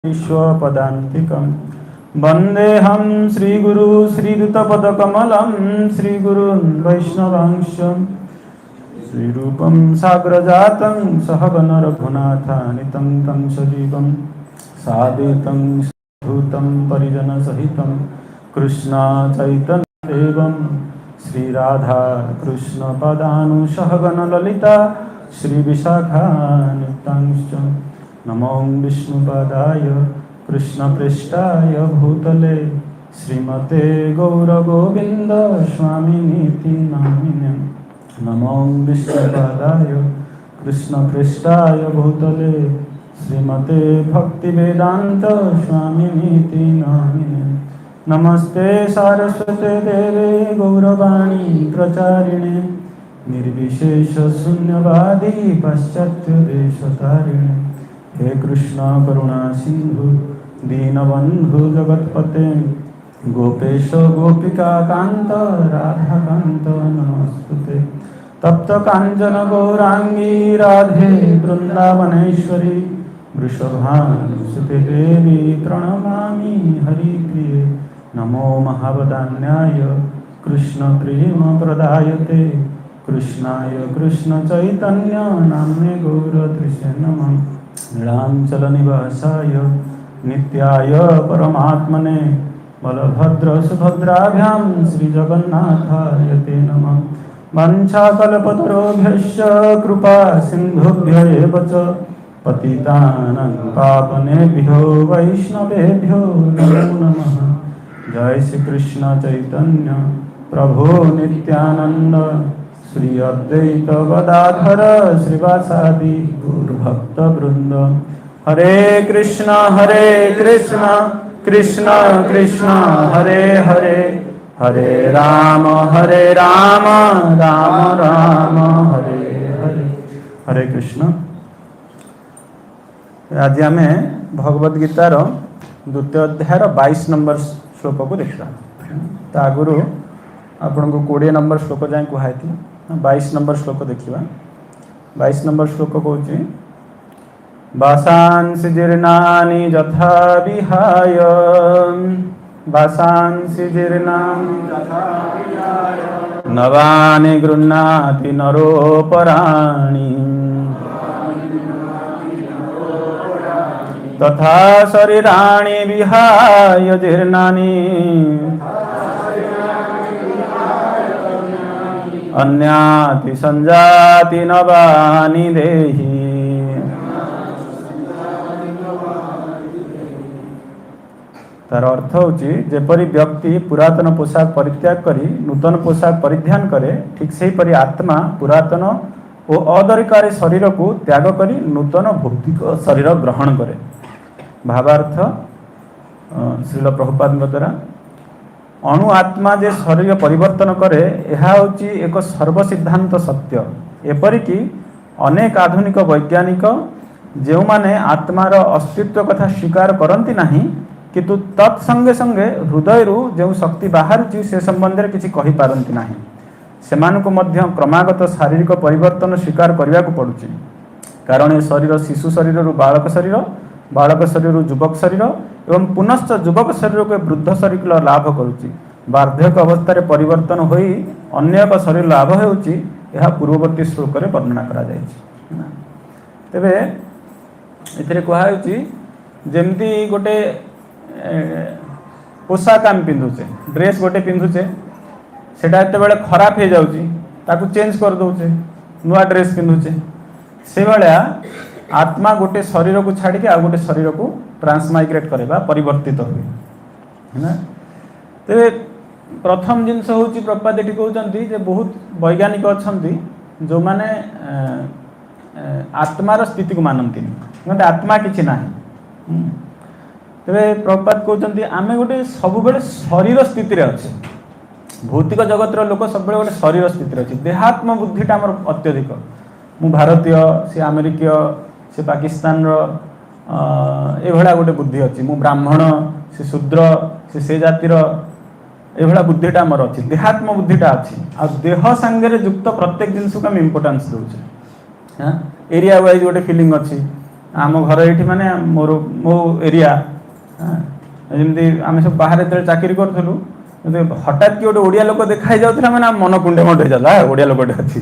विश्वपदान्तिकं वन्देऽहं श्रीगुरु श्रीयुतपदकमलं श्रीगुरुन् वैष्णवांश श्रीरूपं साग्रजातं सहगणरघुनाथानितं तं सजीवं साद्वैतं साधुतं परिजनसहितं कृष्णचैतन्यदेवं श्रीराधा कृष्णपदानुसहगणललिता श्रीविशाखान्वितांश्च नमो विष्णुपदाय कृष्णपृष्ठाय भूतले श्रीमते गौरगोविन्द स्वामिनीति नामिने नमो विष्णुपदाय कृष्णपृष्ठाय भूतले श्रीमते भक्तिवेदान्त स्वामिनीति नामिने नमस्ते सारस्वते देवे गौरवाणी प्रचारिणे निर्विशेष शून्यवादी पाश्चात्य देशतारिणे हे कृष्ण करुणा सिंधु दीनबंधु जगतपते गोपेश गोपिका कांत राधा कांत नमस्ते तप्त कांचन गौरांगी राधे वृंदावनेश्वरी वृषभानुसुते देवी प्रणमामि हरिप्रिये नमो महावदान्याय कृष्ण प्रेम प्रदायते कृष्णाय कृष्ण चैतन्य नाम्ने गौरतृष्णे नमः नीलांचलनिवासाय नित्याय परमात्मने बलभद्र सुभद्राभ्यां श्रीजगन्नाथाय ते नमः वंशाकल्पतरुभ्यश्च कृपा सिन्धुभ्य एव च पतितानां पावनेभ्यो वैष्णवेभ्यो नमो नमः जय श्री कृष्ण चैतन्य प्रभु नित्यानंद श्री अद्वैत गदाधर श्रीवासादि गौरभक्त वृंद हरे कृष्ण कृष्ण कृष्ण हरे हरे हरे राम राम राम हरे हरे हरे कृष्ण। आज आम भगवद गीतार द्वितीय अध्यायर 22 नंबर श्लोक को देखा। तो आगुरी आपन को 20 नंबर श्लोक जाए कहुई 22 नंबर श्लोक देखा। 22 नंबर श्लोक कौच वासांसि जीर्णानि यथा विहाय वासांसि जीर्णानि यथा विहाय नवानि गृह्णाति नरोपराणि तथा शरीराणि विहाय जीर्णानि अन्याति संजाति नवानि देहि। तार अर्थ होची जेपरि व्यक्ति पुरातन पोशाक परित्याग करी नूतन पोशाक परिधान करे ठीक सेही परि आत्मा पुरातन और अदरकारी शरीर को त्याग करी नूतन भौतिक शरीर ग्रहण करे। भावार्थ श्रील प्रभुपाद द्वारा अणु आत्मा जे शरीर परिवर्तन करे यह होची एक सर्वसिद्धांत सत्य। एपरिकी अनेक आधुनिक वैज्ञानिक जो माने आत्मार अस्तित्व कथा स्वीकार करती नहीं किंतु तत्संगे संगे हृदय जो शक्ति बाहर से संबंध में किसी कही पारती नहीं सेमानकु मध्य क्रमागत शारीरिक परिवर्तन स्वीकार करने को पड़ुछि। कारण ये शरीर शिशु शरीर बालक शरीर बालक शरीर युवक शरीर एवं पुनश्च युवक शरीर को वृद्ध शरीर लाभ करुच्ची। वार्धक्य अवस्था परिवर्तन होई अन्य एक शरीर लाभ होउची यह पूर्ववर्ती श्लोक में वर्णना करा जायछि। तेबे एथिरे कहा होउची जेमती गोटे पोशाक आम पिंधुचे ड्रेस गोटे पिंधुचे सेटा एते बेले खराब हो जाउची ताकू चेंज कर दउचे नुआ ड्रेस पिंधुचे से भाया आत्मा गोटे शरीर को छाड़ी आ गोटे शरीर को ट्रांसमाइग्रेट करवा परिवर्तित हुए है ना। तेरे प्रथम जिनस हूँ प्रपात ये कहते जे बहुत वैज्ञानिक अच्छा जो माने आत्मार स्थिति को मानती कहते आत्मा किसी ना। तेरे प्रपात कहते आम गोटे सब शरीर स्थिति अच्छे भौतिक जगतर लोक सब गोटे शरीर स्थिति अच्छे देहात्म बुद्धिटा आम अत्यधिक मु भारतीय सी अमेरिकीय से पाकिस्तान एभला गोटे बुद्धि अच्छी मु ब्राह्मण से शूद्र से जातिर एभला बुद्धिटा आमर अच्छी देहात्म बुद्धिटा अच्छी आ देह सांगे युक्त प्रत्येक जिनस को आम इम्पोर्टान्स दौचे एरिया वाइज गोटे फिलिंग अच्छी आम घर ये माने मोर मो एरिया जमी आम सब बाहर जो चाकरी करूँ हठात कि गोटे ओडिया लोक देखा जाता मैंने मन कुंडे मुंडे जाता ओडिया लोकटे अच्छी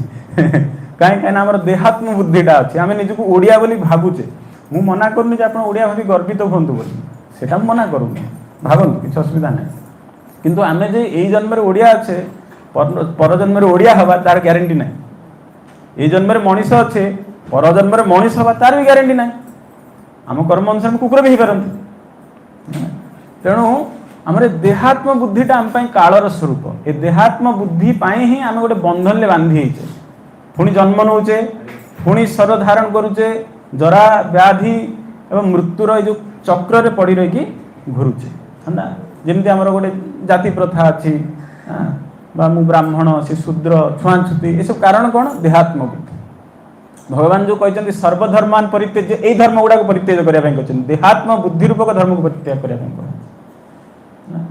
कहीं आम देहात्म बुद्धिटा अच्छी आम निजक ओडिया बोली भावुचे मु मना करूनी जे आप ओडिया भावी गर्वित हूँ बोली सेटा मना करूनी भावतु किसी असुविधा ना किंतु आम जे यही जन्म ओडिया अच्छे पर जन्म ओडिया हवा तार ग्यारंटी ना ये जन्म मनीष अच्छे पर जन्म मनीष हवा तार भी ग्यारंटी ना आम कर्म अनुसार कुकुर भी पारती तेणु आमर देहात्म बुद्धिटा आम कालर स्वरूप ए देहात्म बुद्धि ही आम गोटे बंधन बांधि पुणी जन्म नौचे पुणी शर धारण करुचे जरा व्याधि एवं मृत्युर जो चक्र पड़ रही घुरुचे है ना जमी आमर गोटे जाति प्रथा अच्छी मु ब्राह्मण से शूद्र छुआछुती ये सब कारण कौन देहात्म बुद्धि भगवान जो कहते सर्वधर्मान परित्यज्य यही धर्म गुड़ाक परित्याग करने देहात्म बुद्धि रूपक धर्म को परित्याग करने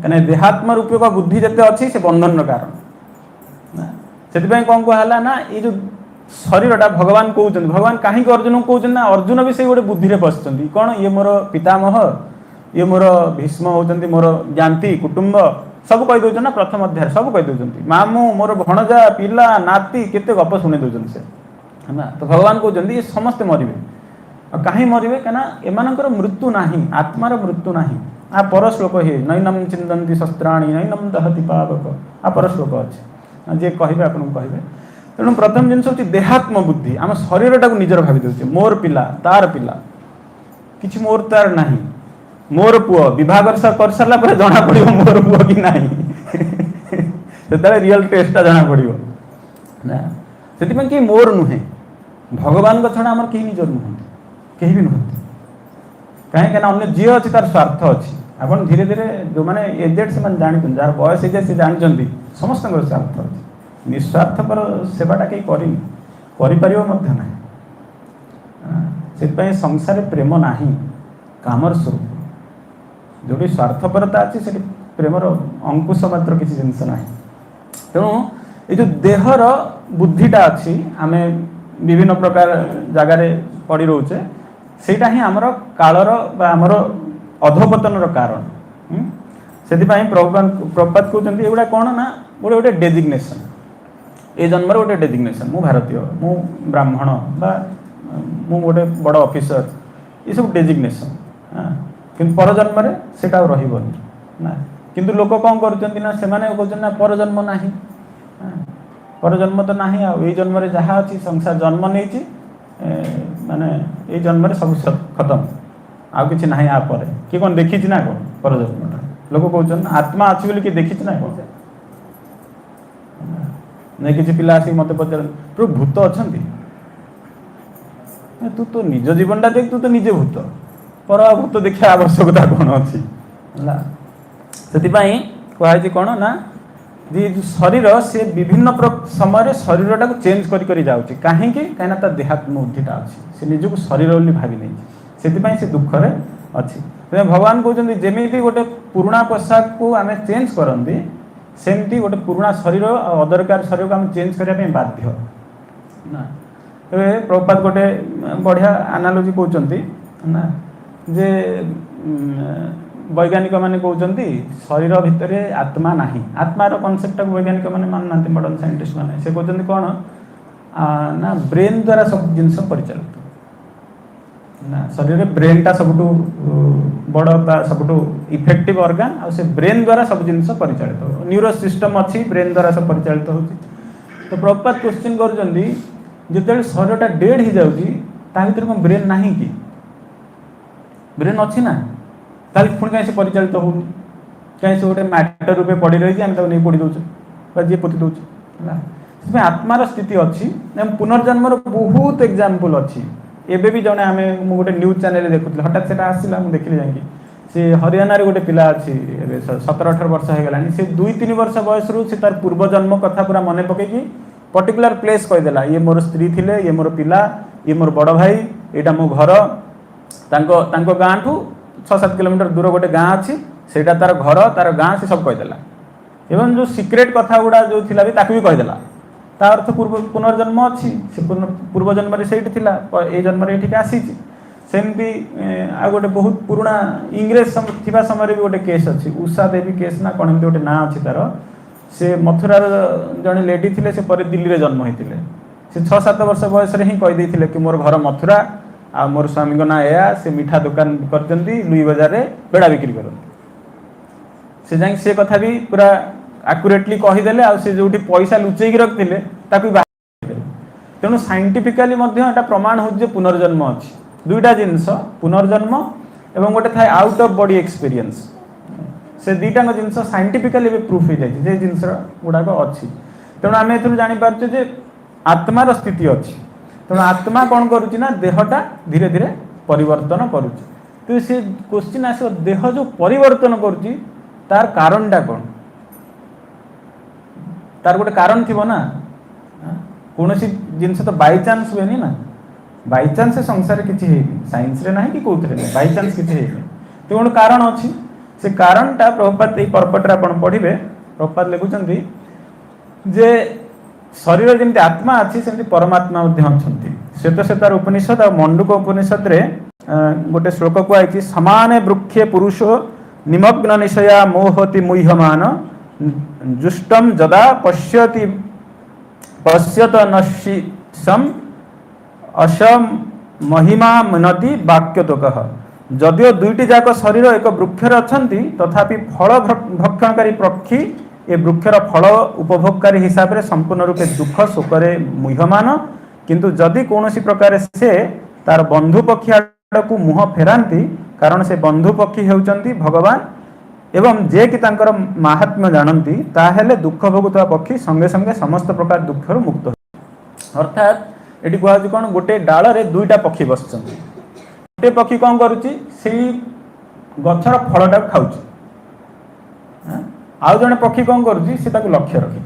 कहीं देहात्म रूपक बुद्धि जिते अच्छी से बंधन कारण से कौन कहला ना ये जो शरीरटा भगवान कहते भगवान कहीं अर्जुन को कहते ना अर्जुन भी से गोटे बुद्धि में बसुँच कौन ये मोर पितामह ये मोर भीष्म होती मोर ज्ञाति कुटुंब सब कही दौर ना प्रथम अध्याय सब कही दौर मामू मोर भणजा पिला नाती केते गप शुणी दौर से है ना तो भगवान कहते ये समस्ते मरवे कहीं मरवे कहीं एमानकर मृत्यु ना आत्मार मृत्यु ना आ पर श्लोक हे नैनम चिंतती शस्त्राणी नैनम दहति पावक आ पर श्लोक अच्छे जे कहे आपको कहे तेणु प्रथम जिन हूँ देहात्म बुद्धि आम शरीरटा को निजर भावी दे मोर पिला तार पिला कि मोर तार ना मोर पुओ विवाह कर सारा पर जना पड़ो मोर पुओ कि ना से रियल टेस्टा जना पड़ो ना से कि मोर नुहे भगवान का छड़ा आम कहीं निजर नुहत कहीं भी नुहत कहीं अन्य जी अच्छी तार स्वार्थ अच्छी आप धीरे धीरे जो मैंने एजेड से जानते जार बयस हो जाए जानते समस्त स्वार्थ अच्छी निस्वार्थ पर सेवाटा कहीं करना से संसार प्रेम ना कामर स्वरूप जो स्वार्थपरता अच्छी से प्रेमर अंकुश मात्र किसी जिनस ना तेणु ये जो देहर बुद्धिटा अच्छी आम विभिन्न प्रकार जगार पड़ रोचे सेटा ही आमर कालर आमर अधोपतन कारण से प्रभुपाद कहते एगुड़ा कौन ना गोटे गोटे डेजिग्नेशन ए जन्म गोटे डेजिग्नेशन मु भारतीय मु ब्राह्मण बा मु गोटे बड़ ऑफिसर ये सब डेजिग्नेशन कि पर जन्म से ना किंतु लोक कौन कर परजन्म ना परजन्म तो ना आई जन्म जहाँ अच्छी संसार जन्म नहीं माने ये जन्म सब खत्म आउ कि ना यापर किए कौन देखी ना कौन परजन्म लोक कहते आत्मा अच्छी बोली किए देखी ना कौन नहीं किसी पिला आसिक मत पचार प्रभु भूत अच्छा तू तो निज जीवनटा देख तू तो निजे भूत पर भूत देखा आवश्यकता कौन अच्छी से कहुई कौन ना जे शरीर से विभिन्न समय शरीरटा को चेंज करी जाऊँगी कहीं कहीं देहात्म बुद्धिटा अच्छी से निजक शरीर बोली भावी नहीं से दुखरे अच्छी भगवान कहते जमी गोटे पुराणा पोशाक को आम चेंज करती सेमती गोटे पुराणा शरीर अदरकार शरीर को आम चेंज करने बाध्य ना प्रभुपाद गोटे बढ़िया एनालोजी कहते ना जे वैज्ञानिक माने कहते शरीर भितर आत्मा ना आत्मार कनसेप्ट वैज्ञानिक माने मानना मॉडर्न साइंटिस्ट माने से कहते कौन ना ब्रेन द्वारा सब जिनस परिचालित ना शरीर ब्रेनटा सबुठ बड़ सबुठ इफेक्टिव ऑर्गन आ से ब्रेन द्वारा सब जिनस परिचालित न्यूरो सिस्टम अच्छी ब्रेन द्वारा सब परिचालित हो तो प्रभुपाद क्वेश्चन कर शरीरटा डेड हो जाऊँगी भर कौन ब्रेन ना कि ब्रेन अच्छी ना पुणी कहीं से परिचालित होनी कहीं से गोटे मैटर रूपे पड़ रही आम नहीं पोड़ी दौचे जी पोति दौचे आत्मार स्थिति अच्छी पुनर्जन्म बहुत एग्जाम्पल अच्छी एबे भी जड़े आम गोटे न्यूज चैनल देखुली हठात से आसला मुझे देखली जाकि सी हरियाणा गोटे पिला अच्छी 17-18 वर्ष हो गला से 2-3 वर्ष बयस रू से तार पूर्वजन्म कथा पूरा मन पकईकि पर्टिकुलर प्लेस कहीदेला ये मोर स्त्री थिले ये मोर पिला ये मोर बड़ भाई यहाँ मो घर गाँ ठू 6-7 किलोमीटर दूर गोटे गाँ अच्छी से तार घर तार गाँ से सब कहीदेला एवं जो सिक्रेट कथा गुड़ा जो थिला भी ताकू भी कहीदेला अर्थ पुनर्जन्म अच्छी से पूर्वजन्म से ये जन्म ये आसी सेमती आ गोटे बहुत पुराना इंग्रेज थिबा समय भी गोटे केस अच्छी उषा देवी केस ना कौन एमती गोटे ना अच्छी तार से मथुरार जड़े लेडी थे से पर दिल्ली में जन्म होते से 6-7 वर्ष बयस ही कहीदे कि मोर घर मथुरा आ मोर स्वामी ना या से मिठा दुकान कर लुई बजार में बेड़ा बिक्री करते से जाए से कथा भी पूरा आक्युरेटली कहीदेले आ से जो पैसा लुचेक रखते तेणु साइंटिफिकाली प्रमाण हो पुनर्जन्म अच्छी दुईटा जिनस पुनर्जन्म एवं गोटे थाए आउट ऑफ बॉडी एक्सपीरियंस से दुईटा जिनस साइंटिफिकाली भी प्रूफ हो जाए जिनस गुड़ाक अच्छी तेणु आम ए जापर आत्मार स्थिति अच्छी तेणु आत्मा कौन करुच्ची देहटा धीरे धीरे परिवर्तन करुच्ची तो से क्वेश्चन आस देह जो परिवर्तन करुच्ची तार कारणटा कौन तार गोटे कारण थी ना कौन जिनस तो बाई चान्स हुए ना बाई चान्स संसार किसी साइंस रे ना कि कौन बाई चान्स किसी तो गोटे कारण अच्छी से कारणटा प्रभुपाद ये पर्पटे आप पढ़े प्रभुपाद लिखुं जे शरीर जमी आत्मा अच्छी सेमती परमात्मा अच्छा श्वेतश्वेतार उपनिषद और मंडूक उपनिषद रे गोटे श्लोक कहुई समाने वृक्षे पुरुषो निमग्न निशया मोहति मुह्यमान जुष्टम जदा पश्यति पश्यत नश्यम असम महिमा मनति वाक्यतोक जदियो दुईटी जाक शरीर एक वृक्षर अछंती तथापि फल भक्षणकारी पक्षी ए वृक्षर फल उपभोगकारी हिसाब से संपूर्ण रूपे दुख शोकरे मुह्यमान किंतु जदि कौन प्रकार से तार बंधु पक्षी आड़ को मुह फेरांती कारण से बंधु पक्षी होउचंती भगवान एवं जे कि तांकर महात्म्य जानती ताहेले दुख भोगुवा पक्षी संगे संगे समस्त प्रकार दुख मुक्त अर्थात ये कहु कौन गोटे डाल रे दुईटा पक्षी बस गोटे पक्षी कौन करुच्ची से गछर फलटा खाऊँ आउ जड़े पक्षी कौन करुच्ची लक्ष्य रखी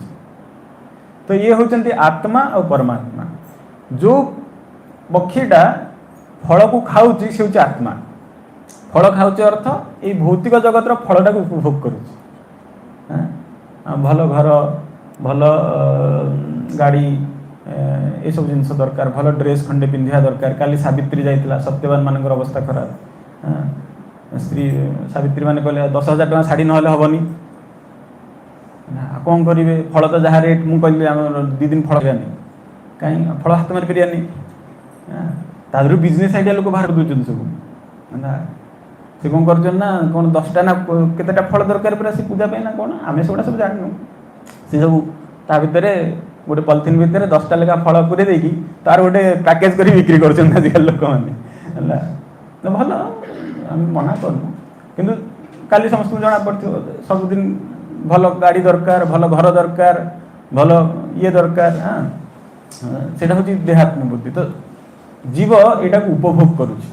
तो ये होती आत्मा और परमात्मा जो पक्षीटा फल को खाऊँ से हूँ आत्मा फल खाऊँ अर्थ ये भौतिक जगतर फलटा को उपभोग करुच्ची भल घर भल गाड़ी ये सब जिन दरकार भल ड्रेस खंडे पिंधा दरकार काली सावित्री जाइला सत्यवान मान अवस्था खराब स्त्री सावित्री मैंने कहले 10,000 टका शाढ़ी ना हेनी कौन करेंगे फल तो जहाँ रेट मुझे कहली 2 दिन फल खानी कहीं फल हाथ मारी पारे बिजनेस आइडिया लोक बाहर दूसरी सब से कौन कर कौन 10टा ना केतेटा फल दरकार पूरा से पूजा ना कौन आम से सब जानू से सब ता भितर गोटे पॉलिथिन भितर 10टा लेखा फल पूरे देकी तार गोटे पैकेज कर बिक्री कर लोक मैंने भल आम मना करूँ कि काली समस्त जना पड़ो सबुदिन भल गाड़ी दरकार भल घर दरकार भल ये दरकार हाँ से हूँ देहात्म बुद्धि तो जीव यहाँ उपभोग करुच्ची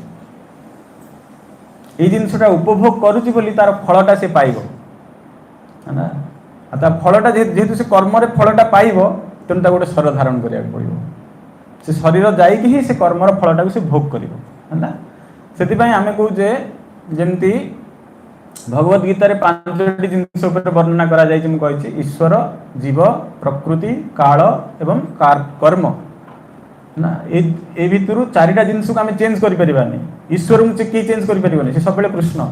ये जिनसा उपभोग करुच्ची बोली तार फलटा से पाइब है फलटा जेहेतु से कर्म फलटा पाइब तेणु गोटे शरीर धारण करा पड़ो से शरीर जाइए से कर्मर फलटा को से भोग कर से आम कहे जमती भगवद गीतार 5टी जिनस वर्णना करा ईश्वर जीव प्रकृति काल एवं कर्म ना ए भितर 4टा जिनस को आम चेंज करें ईश्वर को किए चेंज करें से सब कृष्ण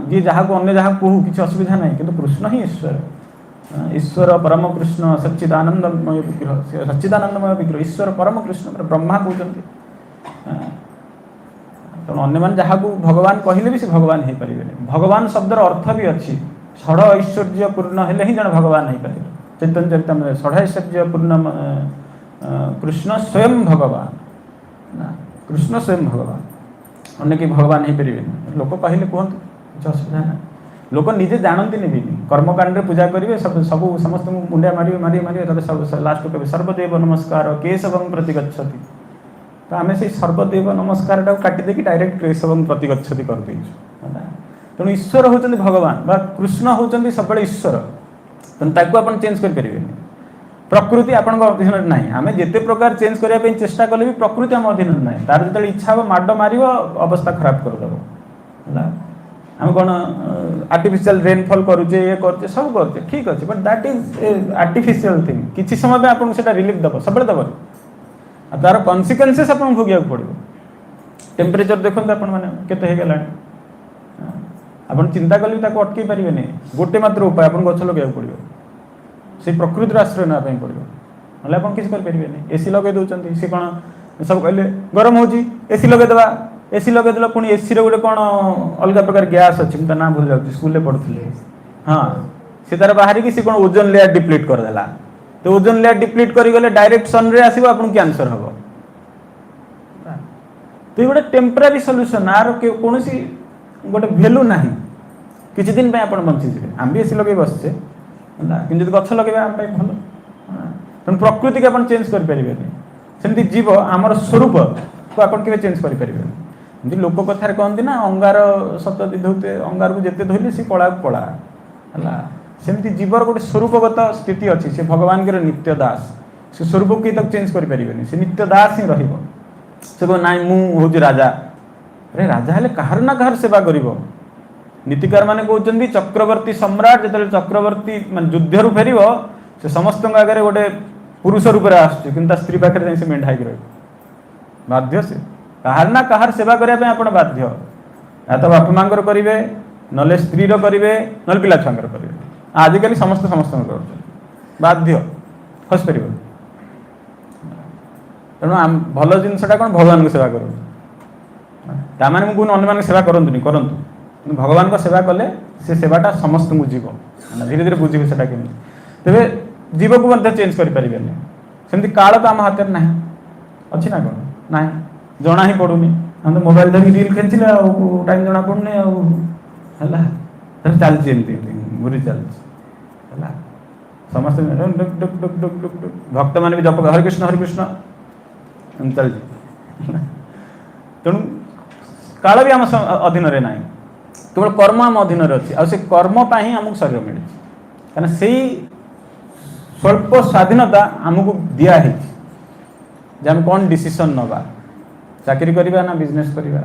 जी जहाँ को अन्य जहाँ कहू कि असुविधा ना कि कृष्ण ही ईश्वर ईश्वर परम कृष्ण सच्चिदानंदमय विग्रह सच्चिदानंदमय विग्रह ईश्वर परम कृष्ण ब्रह्मा कहते तेणु अन्य मैंने जहाँ को भगवान कहले भी से भगवान हो पारे भगवान शब्दर अर्थ भी अच्छी षड़ ऐश्वर्यपूर्ण हेले ही जन भगवान हो पारे चैतन्य चरितमृत षड़ ऐश्वर्यपूर्ण कृष्ण स्वयं भगवान कृष्ण स्वयं भगवान अन्य कि भगवान हो पारे लोक कहले कहतु किसी असुविधा ना लोक निजे जानती भी कर्मकांड पूजा करेंगे सब समस्त मुंडिया मारे मारे मारे लास्ट कहे सर्वदेव नमस्कार केशवं प्रति गच्छति तो आम से सर्वदेव नमस्कार टाक काटिदे डायरेक्ट केशवं प्रति गच्छति कर तेणु ईश्वर होचंदी भगवान बा कृष्ण होचंदी सब ईश्वर तेणु आप चेंज करें प्रकृति आपण अधीन ना आम जिते प्रकार चेंज करने चेष्टा कले भी प्रकृति आम अधीन ना तार जो इच्छा हम माड मार अवस्था खराब करदेव आम कौन आर्टिफिशियल रेनफॉल करुचे ये करचे सब करचे ठीक अच्छे but that is artificial thing किसी समय आपको रिलीफ दब सब दब तार कन्सिक्वेंसेस आपको भोगिया पड़ो टेम्परेचर देखो आपण मैंने केते हे गलानी आपण चिंता कले ताको अटकै परिबेनी गोटे मात्र उपाय आपण गछ लगे पड़ियो से प्रकृति आश्रय ना पई पड़ियो नले आपण किछ कर परिबेनी एसी लगे दोचंती से कोन सब कहले गरम होची एसी लगे दबा एसी लगे देला पुणी एसी रे गोटे कोन अलग प्रकार गैस अछि त ना भूल जाउची स्कूल ले पढथले हां से तार बाहरी कि से कोन ओजोन लेयर डिप्लीट कर देला तो ओजोन लेयर डिप्लीट करी गले डायरेक्ट सन रे आसीबो आपण कैंसर हबो तो गोटे टेम्पररी सॉल्यूशन आर कोनोसी गोटे वैल्यू नाही किछि दिन पे आपण बंची जिवे हम भी एसी लगे बसछे होला किंतु जदि गछ लगेबा हम पई भलो तन प्रकृति के आपण चेंज कर परिबेनी सेमति जीव हमर स्वरूप को आपण के चेंज कर परिबेनी जे लोक कथार कहंती ना अंगार सत दिधौते अंगार को जेते धइले से कळा कळा होला सेमति जीवर गोटे स्वरूपगत स्थिति अछि से भगवान के नित्य दास से स्वरूप के तक चेंज कर परिबेनी से नित्य दास ही रहिबो से को नाइ मु हो राजा अरे राजा हेले कहार ना कहार सेवा करिवो नीतिकार माने कहउचंदी चक्रवर्ती सम्राट जेतले चक्रवर्ती मान युद्ध रु फेरिवो से समस्त आगे गोटे पुरुष रूप रे आछे किंतु स्त्री पाखरे जाई से मेंढाई के रहिबो बाध्य से कहार ना कहार सेवा करिया पे आपण बाध्य या तो बापा मांगर करिवे नले स्त्री रो करिवे नले पिला छांगर करिवे आजिकली समस्त कर बाध्य खस परिबो तेणु भल जिनसटा कौन भगवान को सेवा करूँ ताने मुझे अन्य मान सेवा करतुनि करंतु भगवान को सेवा कले से सेवाटा समस्त को जीव धीरे धीरे बुझे से तेरे जीव को चेंज करें सेमती काल तो आम हाथ में ना अच्छी ना कौन ना जना ही पड़ूनी हम तो मोबाइल धरिक रील खेचिले टाइम जना पड़ूनी चलती घूरी चलती समस्त भक्त मान भी जप हरे कृष्ण चलती तेणु काल भी आम अधीन रे ना केवल कर्म आम अधीन अच्छी आ कर्म ही आमको शरीर मिले कहीं से स्वल्प स्वाधीनता आमको दिखाई जे आम कौन डिसीजन नवा चाकरी करवा ना बिजनेस करवा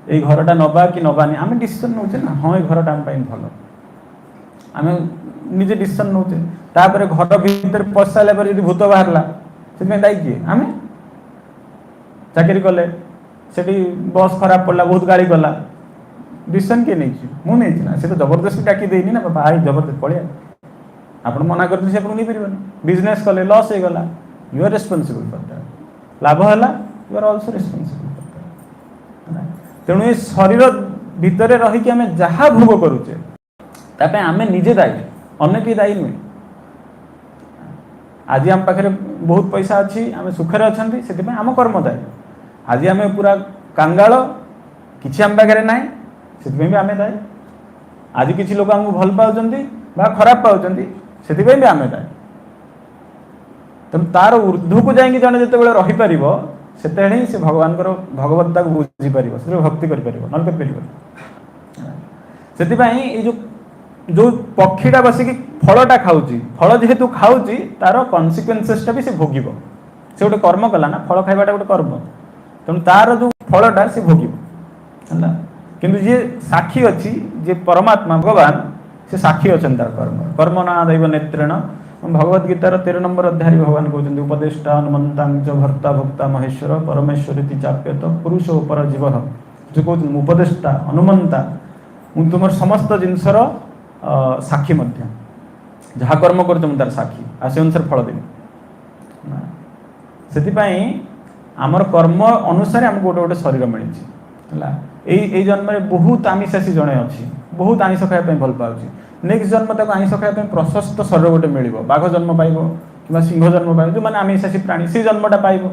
ये घरटा नवा कि नवानी आम डिसीजन नौचे ना हाँ ये घरटा आम भल आम निजे डिसीजन नौचे तापर घर भीतर पशा पर भूत बाहर से दायी किए आम चाकरी कले से बस खराब पड़ा बहुत गाड़ी गला डिसीजन किए नहीं मुझे ना से तो जबरदस्ती डाकी देनी ना भाई जबरदस्त पड़िया आप मना कर नहीं पारे बिजनेस कले लॉस हो गला you are responsible for that लाभ है you are also responsible for that तेणु ये शरीर भितर रहीकि आम जहाँ भोग करुचे तापे आम निजे दायी अन्य के दायी नुहे आज आम पाखे बहुत पैसा अच्छी आम सुखरे अच्छा से आम कर्म दायी आज आम पूरा कांगाल किसी आम पाखे ना से भी आम दायी आज किसी लोग आमको भल पाँच खराब पाँच से भी आम दायी तेणु तार ऊर्ध्व को जाकि जड़े जो रहीपर से भगवान भगवत्ता को बुझीपर से भक्ति कर जो जो पक्षीटा बसिक फलटा खाऊँगी फल जेहेतु खाऊँगी तार कन्सिक्वेन्सेसटा भी से भोग से गोटे कर्म कला ना फल खाइबाटा गोटे कर्म तेणु तार जो फलटा से भोग किंतु जे साक्षी अच्छी जे परमात्मा भगवान से साक्षी अच्छा तार कर्म कर्म ना दैव नेत्रेण भगवद गीतार 13 नंबर अध्याय भगवान कहते उपदेष्टा हनुमंता भर्ता भक्ता महेश्वर परमेश्वर चाप्यत पुरुष पर जीव जो कहते उपदेष्टा हनुमंता मुझे तुम समस्त जिनसर साक्षी जहाँ कर्म कर तार साक्षी आ से अनुसार फल देवी से आमर कर्म अनुसार आमको गोटे गोटे शरीर मिली जन्म में बहुत आमिषासी जड़े अच्छी बहुत आइष खाया भल पाऊँ नेक्स्ट जन्म तक आइष खाया प्रशस्त शरीर गोटे मिल बाघ जन्म पाइब कि सिंह जन्म पाइब जो मैंने आमिषासी प्राणी से जन्मटा पाइब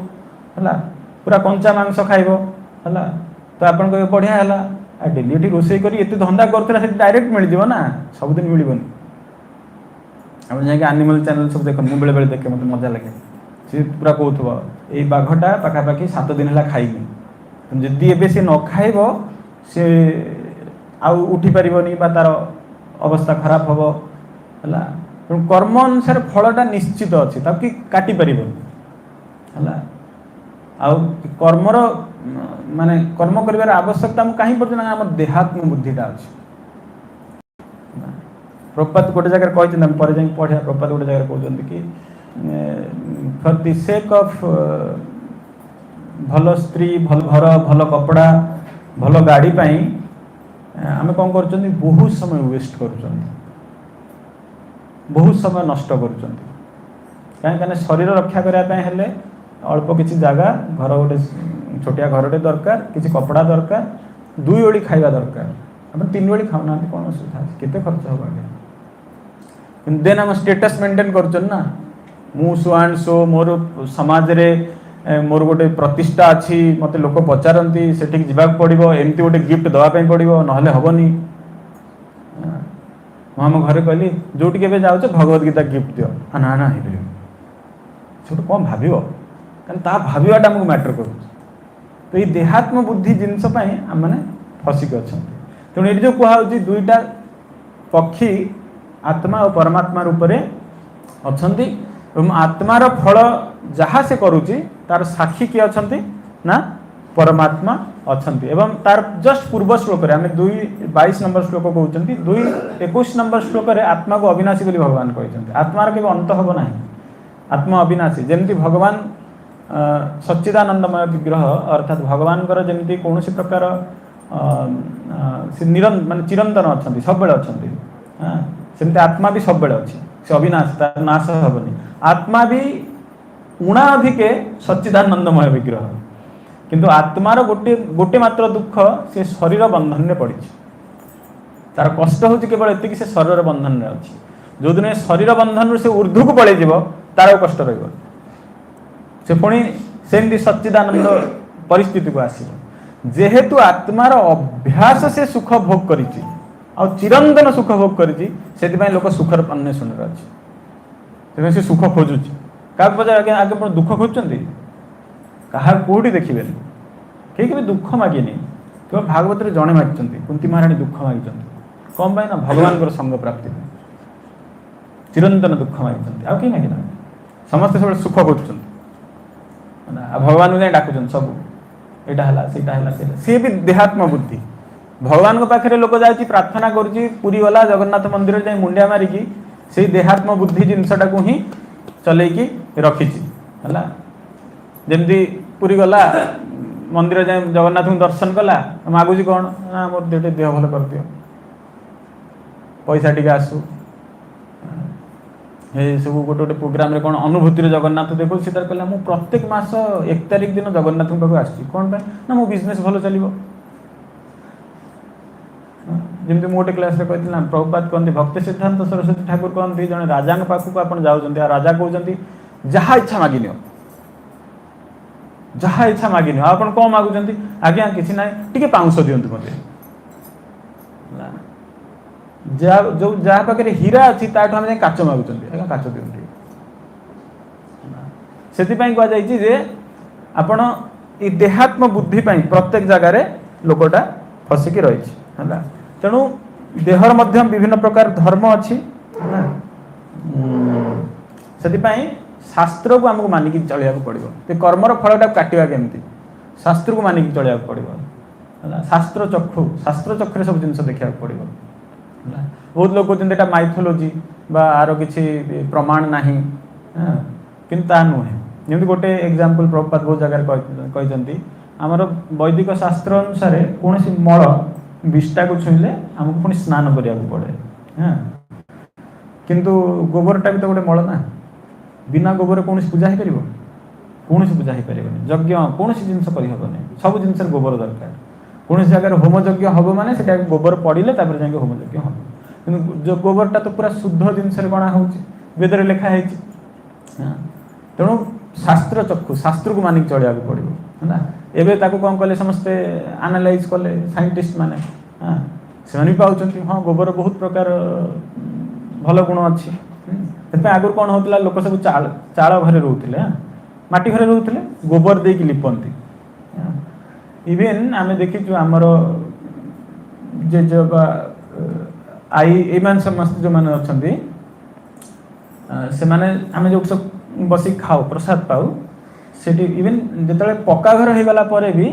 है पूरा कंचा मांस खाइब है तो आप बढ़िया है डेली ये रोसे कर धंदा कर डायरेक्ट मिल जाव ना सबुदिन मिलबनी आप जाए एनिमल चैनल सब देख मुझे बेले देखे मत मजा लगे सी पूरा कहूब ये बाघटा पखापाखि 7 दिन है खाइनी जदि एबे से न खाइब से आउ उठी पारिबनी बा तार अवस्था खराब हम है तेणु कर्म अनुसार फलटा निश्चित अच्छी ताकि काटी पारिबनी है आउ कर्मर माने कर्म करिवार आवश्यकता हम कहीं पड़े आम देहात्म बुद्धिटा अच्छी प्रपात गोटे जगह कहते पर जाए पढ़ा प्रपात गोटे जगह कहते कि फॉर द सेक ऑफ भल स्त्री भल घर भल कपड़ा भल गाड़ी पाई आम कौन कर बहुत समय वेस्ट कर बहुत समय नष्ट कर कहीं शरीर रक्षा करने अल्प किसी जगह घर गोटे छोटिया घरटे दरकार किसी कपड़ा दरकार 2 ओली खाଇବା दरकार आप 3 ओली खाऊना कौन असुविधा केते खर्च हो आगे देन हम स्टेटस मेंटेन कर ना मु सो एंड सो मोर समाज रे मोर गोटे प्रतिष्ठा अच्छी मत लोक पचारती से जावाक पड़ो एमती गोटे गिफ्ट दवाई पड़ो ना हेनी आम घरे कहली जो जाऊँ भगवत गीता गिफ्ट दियो ना ना छोट कौन भाव क्या भावाटा आमको मैटर कर तो ये देहात्म बुद्धि जिनस आम मैंने फसिक अच्छा तेणु ये जो कहुच्छी दुईटा पक्षी आत्मा और परमात्मा रूप में अच्छा आत्मार फल जहाँ से करुच्ची तार साक्षी किए अच्छा ना परमात्मा अच्छा एवं तार जस्ट पूर्व श्लोक आम 22 नंबर श्लोक कहते 21 नंबर श्लोक आत्मा को अविनाशी बोली भगवान कहते आत्मार के अंत हम ना आत्मा अविनाशी जमती भगवान सच्चिदानंदमय विग्रह अर्थात भगवान जमी कौन प्रकार मान चिरंतन अच्छा सब अच्छा सेमती आत्मा भी सब अच्छी से अविनाश तार नाश हेनी आत्मा भी ऊणा अधिके सच्चिदानंदमय विग्रह किंतु आत्मार गोटे गोटे मात्र दुख से शरीर बंधन में पड़ी तार कष्ट हूँ केवल एति से शरीर बंधन में अच्छी जो दिन शरीर बंधन से ऊर्ध्व को पलि तार कष्ट रही से पुणी सेमती सच्चिदानंद परिस्थिति को आसो जेहेतु आत्मार अभ्यास से सुख भोग कर चिरंतन सुख भोग कर लोक सुखर अन्वेषण अच्छे से सुख खोजुची क्या पचार आगे दुख खोजुंट क्या कौटी देखिए कहीं भी दुख मागिनी केवल भागवत जड़े मागिंट कुंती महाराणी दुख मागिंट कौन पाई ना भगवान संग प्राप्ति चिरंतन दुख मागिंट आउ कहीं मागिना समस्ते सब सुख खोजुं भगवान को डाकुन सब यहाँ सी भी देहात्म बुद्धि भगवान पाखे लोक जाए प्रार्थना करी गला जगन्नाथ मंदिर जाए मुंडिया मारिकी से देहात्म बुद्धि जिनसटा को ही चलैकी रखी है जमती पुरी गला मंदिर जाए जगन्नाथ को दर्शन कला मागुची कौन ना मोर देटे देह भल कर दियो पैसा टी आसू सब गोटे गोटे प्रोग्राम रे कौन अनुभूति जगन्नाथ देखो सी तार कहला मु प्रत्येक मास 1 तारिख दिन जगन्नाथ पाक आसी कौन पाए ना मो बिजनेस भल चलो जमी गोटे क्लास रे कहती ना प्रभुपाद कहते भक्ति सिद्धांत सरस्वती ठाकुर कहते जड़े राजा पाखक आप जाऊँ राजा कहते जहाँ इच्छा मागिन जहाँ इच्छा मागिन आप कौन मागुंट आज्ञा किसी ना टी पाउंस दिंतु मत जो जहाँ पाखे हीरा अच्छी ताठू आम काच मागुंट आज्ञा काच दिखती से कहुई आपण ये देहात्म बुद्धि प्रत्येक जगार लोकटा फसिकी रही है तेणु देहर मध्य विभिन्न प्रकार धर्म अच्छी से शास्त्र को आमको मानिकी चलिया पड़ो कर्मर फलटा काटा केमती शास्त्र को मानिकी चलिया पड़ो शास्त्र चक्षु सब जिन देखा पड़ो बहुत लोग कहते माइथोलोजी आर किसी प्रमाण ना कि नुहे जमी गोटे एग्जांपल प्रभुपाद बहुत जगह कहते आमर वैदिक शास्त्र अनुसार कौन मल विष्टा को छुईले आमको पुणी स्नान करिया पड़े हाँ किंतु गोबरटा भी तो गोटे मल ना बिना गोबर कौन पूजा हो पार कौन पूजा हो पार यज्ञ कौन जिन करहबनी सब जिन गोबर दरकार कौन जगह होम यज्ञ हम माने से गोबर पड़े जाए होम यज्ञ हम कि जो गोबरटा तो पूरा शुद्ध जिन गणा हो वेदर लिखाई तेणु शास्त्र चक्षु शास्त्र को मानिक चलिया पड़ो है एवं कौन कले समस्ते आनालाइज कले साइंटिस्ट माने हाँ से पाँच हाँ गोबर बहुत प्रकार भल गुण अच्छी आगुरी कौन होता लोक सब चाल घरे रोते हाँ माटी घरे रोते गोबर दे लिपंती इवेन आम देखीचु आमर जेजेबा आई एमान समस्त जो मैंने अच्छा से माने आम जो सब बस खाऊ प्रसाद पाऊ से इवेन जो पक्का घर हो गला भी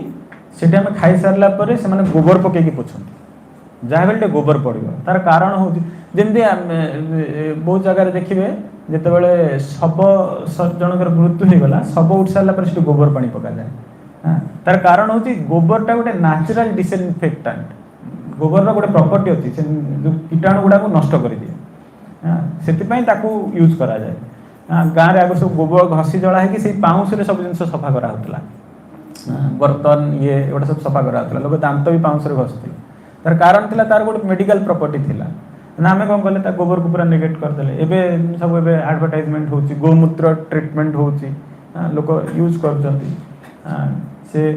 से आम खाई सारा से गोबर पकईकी पोछती जहाँ भी गोबर पड़ो तार कारण हूँ जमी बहुत जगह देखिए जिते शव जनकर मृत्यु हो गला शव उठ सारा गोबर पानी पका जाए तार कारण हूँ गोबरटा गोटे नेचुरल डिसइनफेक्टांट गोबर गोटे प्रॉपर्टी अच्छी से जो कीटाणु गुड़ा को नष्ट कर दिए से यूज करा जाए गाँव में आगे सब गोबर घसी जला है पाउंस सब जिन सफा कराला बर्तन ये एगुटा सब सफा कराला लोग दांत भी पाउंस घसुले तार कारण था तार गोटे मेडिकल प्रॉपर्टी थिला ना आम कौन कले गोबर को पूरा नेगेट करदे एवं सब एडवर्टाइजमेंट हो गोमूत्र ट्रिटमेंट हो लोक यूज कर से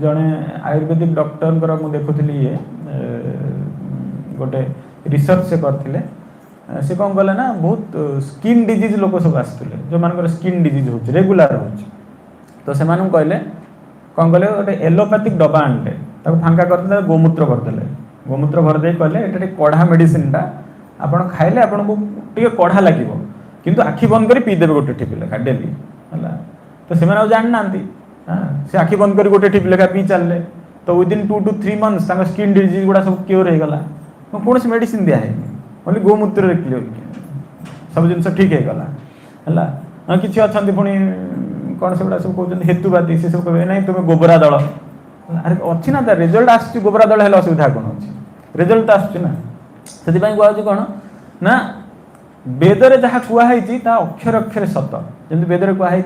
जड़े आयुर्वेदिक डॉक्टर मुझे देखुली ये गोटे रिसर्च से करते से कौन कले ना बहुत स्किन डिजीज लोक सब आसते जो मान स्किन डिजीज हो रेगुलर हो तो से कहले कौन कले गोटे एलोपैथिक डब्बा आनते फांका करदे गोमूत्र करदे गोमूत्र भरदे कहले ये कढ़ा मेडिसिनटा आपड़ खाइले आपन को टे कढ़ा लगे किंतु आखि बंद कर पीदेवे गोटे टिप लेखा डेली है तो से जान ना से आखि बंद कर गोटे टिप लेखा पी चलले तो within 2 to 3 months skin disease गुड़ा सब क्योर हो गला कौन से मेडिसिन दिया है ओनली गोमूत्र क्योर सब जिन ठीक हो गला है कि अच्छा पुणी कौन से गुड़ा सब कहते हेतुवादी से सब कहे ना तुम गोबरा दल अरे अच्छी ना रिजल्ट आस गोबरा दल है असुविधा कौन अच्छी रिजल्ट आसना से कहूँ कौन ना वेदरे जहाँ कहुई अक्षर अक्षर सत जमी वेदरे कहुई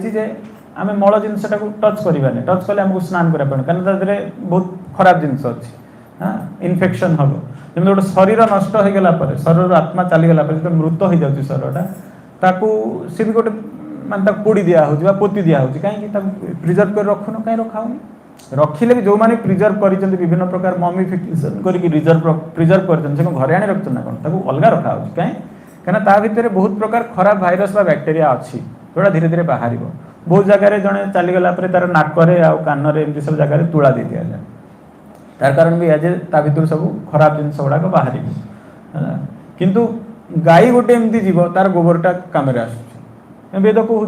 आम मल जिनसा टच करवानी टच कले आमको स्नान करने कहीं बहुत खराब जिनस अच्छी हाँ इनफेक्शन हम जमी गोटे शरीर नष्ट हो गला शरीर आत्मा चलीगला जो मृत हो जाए शरीरटा सी भी गोटे मानता पोड़ी दिया हो पोती दिया हो कहीं प्रिजर्व कर रखुन कहीं रखाऊनी रखिले भी जो मैंने प्रिजर्व कर विभिन्न प्रकार ममिफिकेशन करके प्रिजर्व कर घरे आनी रखते ना कौन अलग रखा हो कहीं भितर बहुत प्रकार खराब भाइरस बैक्टेरिया अच्छी जोड़ा धीरे धीरे बाहर बहुत जगह जड़े चलीगला तार नाकरे आ कान एमती सब जगह तुला दे दिया जाए तार कारण भी आज भर सब खराब जिन गुड़ाक बाहर किंतु गाई गोटे एमती जीव तार गोबरटा कम वेद कहूँ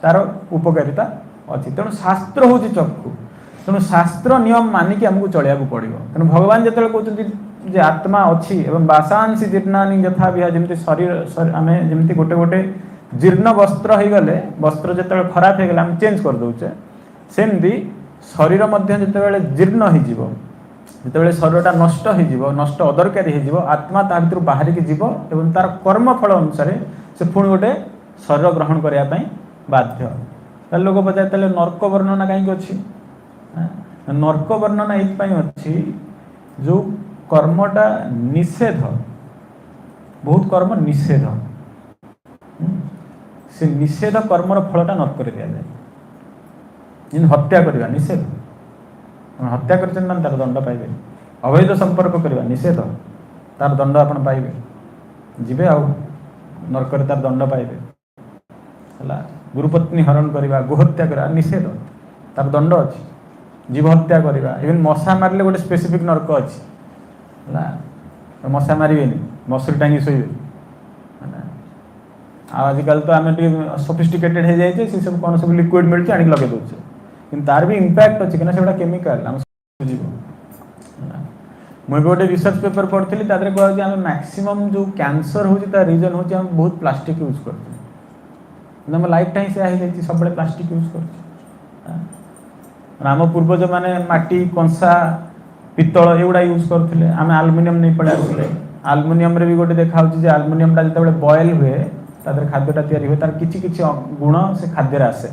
तार उपकारिता अच्छी तेणु शास्त्र हूँ चक्षु तेणु शास्त्र नियम मानिक आमको चलिया पड़ो तेणु भगवान जो कहते आत्मा अच्छी एवं बासांसी जीर्णानी यथा विहा जमी शरीर आम जमी गोटे गोटे जीर्ण वस्त्र हो गले वस्त्र जो खराब हो गला चेंज कर दौचे सेमती शरीर जो जीर्ण हो शरीरटा नष्ट हो नष्ट अदरकारी हो आत्मा ता भर बाहर की जीव एवं तार कर्मफल अनुसार से पुणी गोटे शरीर ग्रहण करने बाध्य लोक पचार नर्क वर्णना कहीं अच्छी नर्क वर्णना ये अच्छी जो कर्मटा निषेध बहुत कर्म निषेध से निषेध कर्मर फलटा नर्क दि जाए हत्या करवा निषेध हत्या कर दंड पाइबे अवैध संपर्क करवा निषेध तार दंड आपण पाइबे जीवे आ नर्क तार दंड पाइबे है गुरुपत्नी हरण करवा गोहत्या करवा निषेध तार दंड अच्छी जीव हत्या करवा इवन मशा मारे गोटे स्पेसिफिक नर्क अच्छी है मशा मारे मसुरी टांगी शोबे आजिकल तो आम सोफिस्टिकेटेड हो जाए सी सब कौन सब लिक्विड मिलते आने लगे दूचे कि तार भी इंपैक्ट अच्छी कि से केमिकल मुझे गोटे रिसर्च पेपर पढ़ी कह मैक्सिमम जो कैंसर हो रीजन हूँ बहुत प्लास्टिक यूज कर लाइफ टाइम से सब प्लास्टिक यूज कर आम पूर्वज मैंने माटी कंसा पितल एगुड़ा यूज करते आम आलुमिनियम नहीं पड़े आसले आलुमिनियम भी गोटे देखा आलुमिनियमटा जो बॉयल हुए खाद्यटा तैयारी हुए तार किछि किछि गुण से खाद्य आसे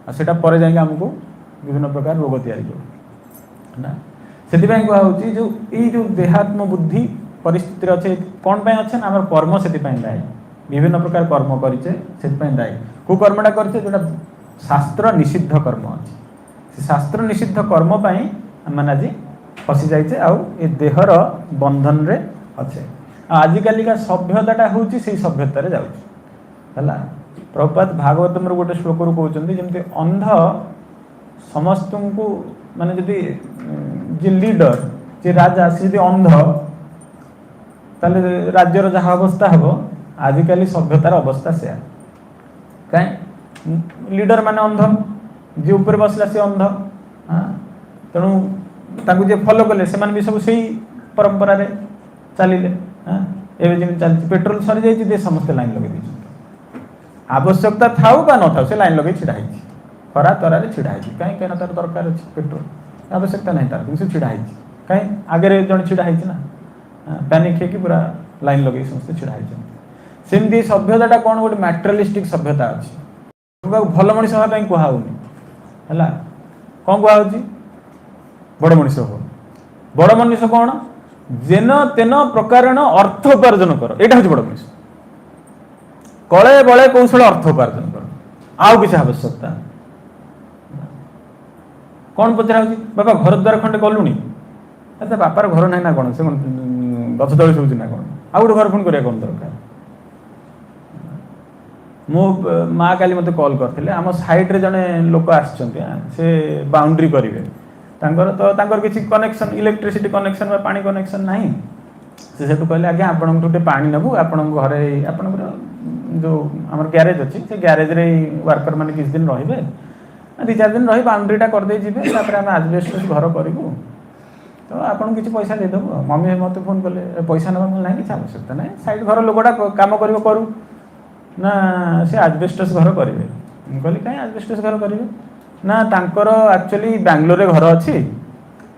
आटा पर जाए आमको विभिन्न प्रकार रोग तैयारी ना से कहुच्छी जो ये जो देहात्म बुद्धि परिस्थिति अच्छे कौन पे अच्छे ना आम कर्म से दायी विभिन्न प्रकार कर्म करें से दायी कौ कर्मटा करें जो शास्त्र निषिद्ध कर्म अच्छे शास्त्र निषिद्ध कर्म मैंने आज फसी जाइए आउ ए देहर बंधन रे अच्छे आजिकालिका सभ्यताटा हूँ से सभ्यतार जाऊँ है प्रभुपाद भागवतम गोटे श्लोक कहते जमी अंध समस्त को माने जदि जे लीडर जे राजा सी अंध ताले राज्यर जहाँ अवस्था हम आजिकल सभ्यतार अवस्था से कहीं लीडर माने अंध जे ऊपर बसला से अंध तेणु जे फॉलो कले से भी सब से परंपरा चलिले एवं जमी चलती पेट्रोल सरी जाइए समस्ते लाइन लगे आवश्यकता थाऊ बा न था से लाइन लगे छिड़ा खरा तरारे छिड़ा है कहीं तार दरकार अच्छी पेट्रोल आवश्यकता नहीं तार कि छिड़ा है कहीं आगे जन छिड़ा है ना पैनिक है पूरा लाइन लगे समस्त छिड़ा है सेमती सभ्यता कौन गोटे मैटेरियलिस्टिक सभ्यता अच्छी भल मनीष हाँपाई कहूनी है कौन कहुच्छी बड़ मनीष हो बड़ मनीष कौन जेन तेन प्रकार अर्थ उपार्जन कर यहाँ हूँ बड़ मनीष कले बले कौशल अर्थ उपार्जन कर आउ किसी आवश्यकता कौन पचरा बापा घर द्वार खंडे कलुनी तो बापार घर ना कौन से गछ तले शोची ना कौन आउ गोटे घर पुणी करा कौन दरकार मो माँ काली मत कॉल करते आम साइड्रे जड़े लोक आसे बाउंड्री करेंगे तो किसी कनेक्शन इलेक्ट्रिसिटी कनेक्शन पानी कनेक्शन ना से कहले आज्ञा आपन गोटे पानी नबू आप घरे आप जो आम ग्यारेज अच्छी से ग्यारेज रे वर्कर मैंने किसी दिन रे 2-4 दिन रही बाउंड्रीटा करदे जी आम आजबेस्ट घर करूँ तो आपको किसी पैसा देदेबू मम्मी मत फोन कले पैसा ना ना कि आवश्यकता ना साइड घर लोकटा कम करूँ ना से आजबेस्टस घर करेंगे कहली कहीं आजबेस्टस घर करेंगे ना तांकर एक्चुअली बेंगलोर घर अच्छी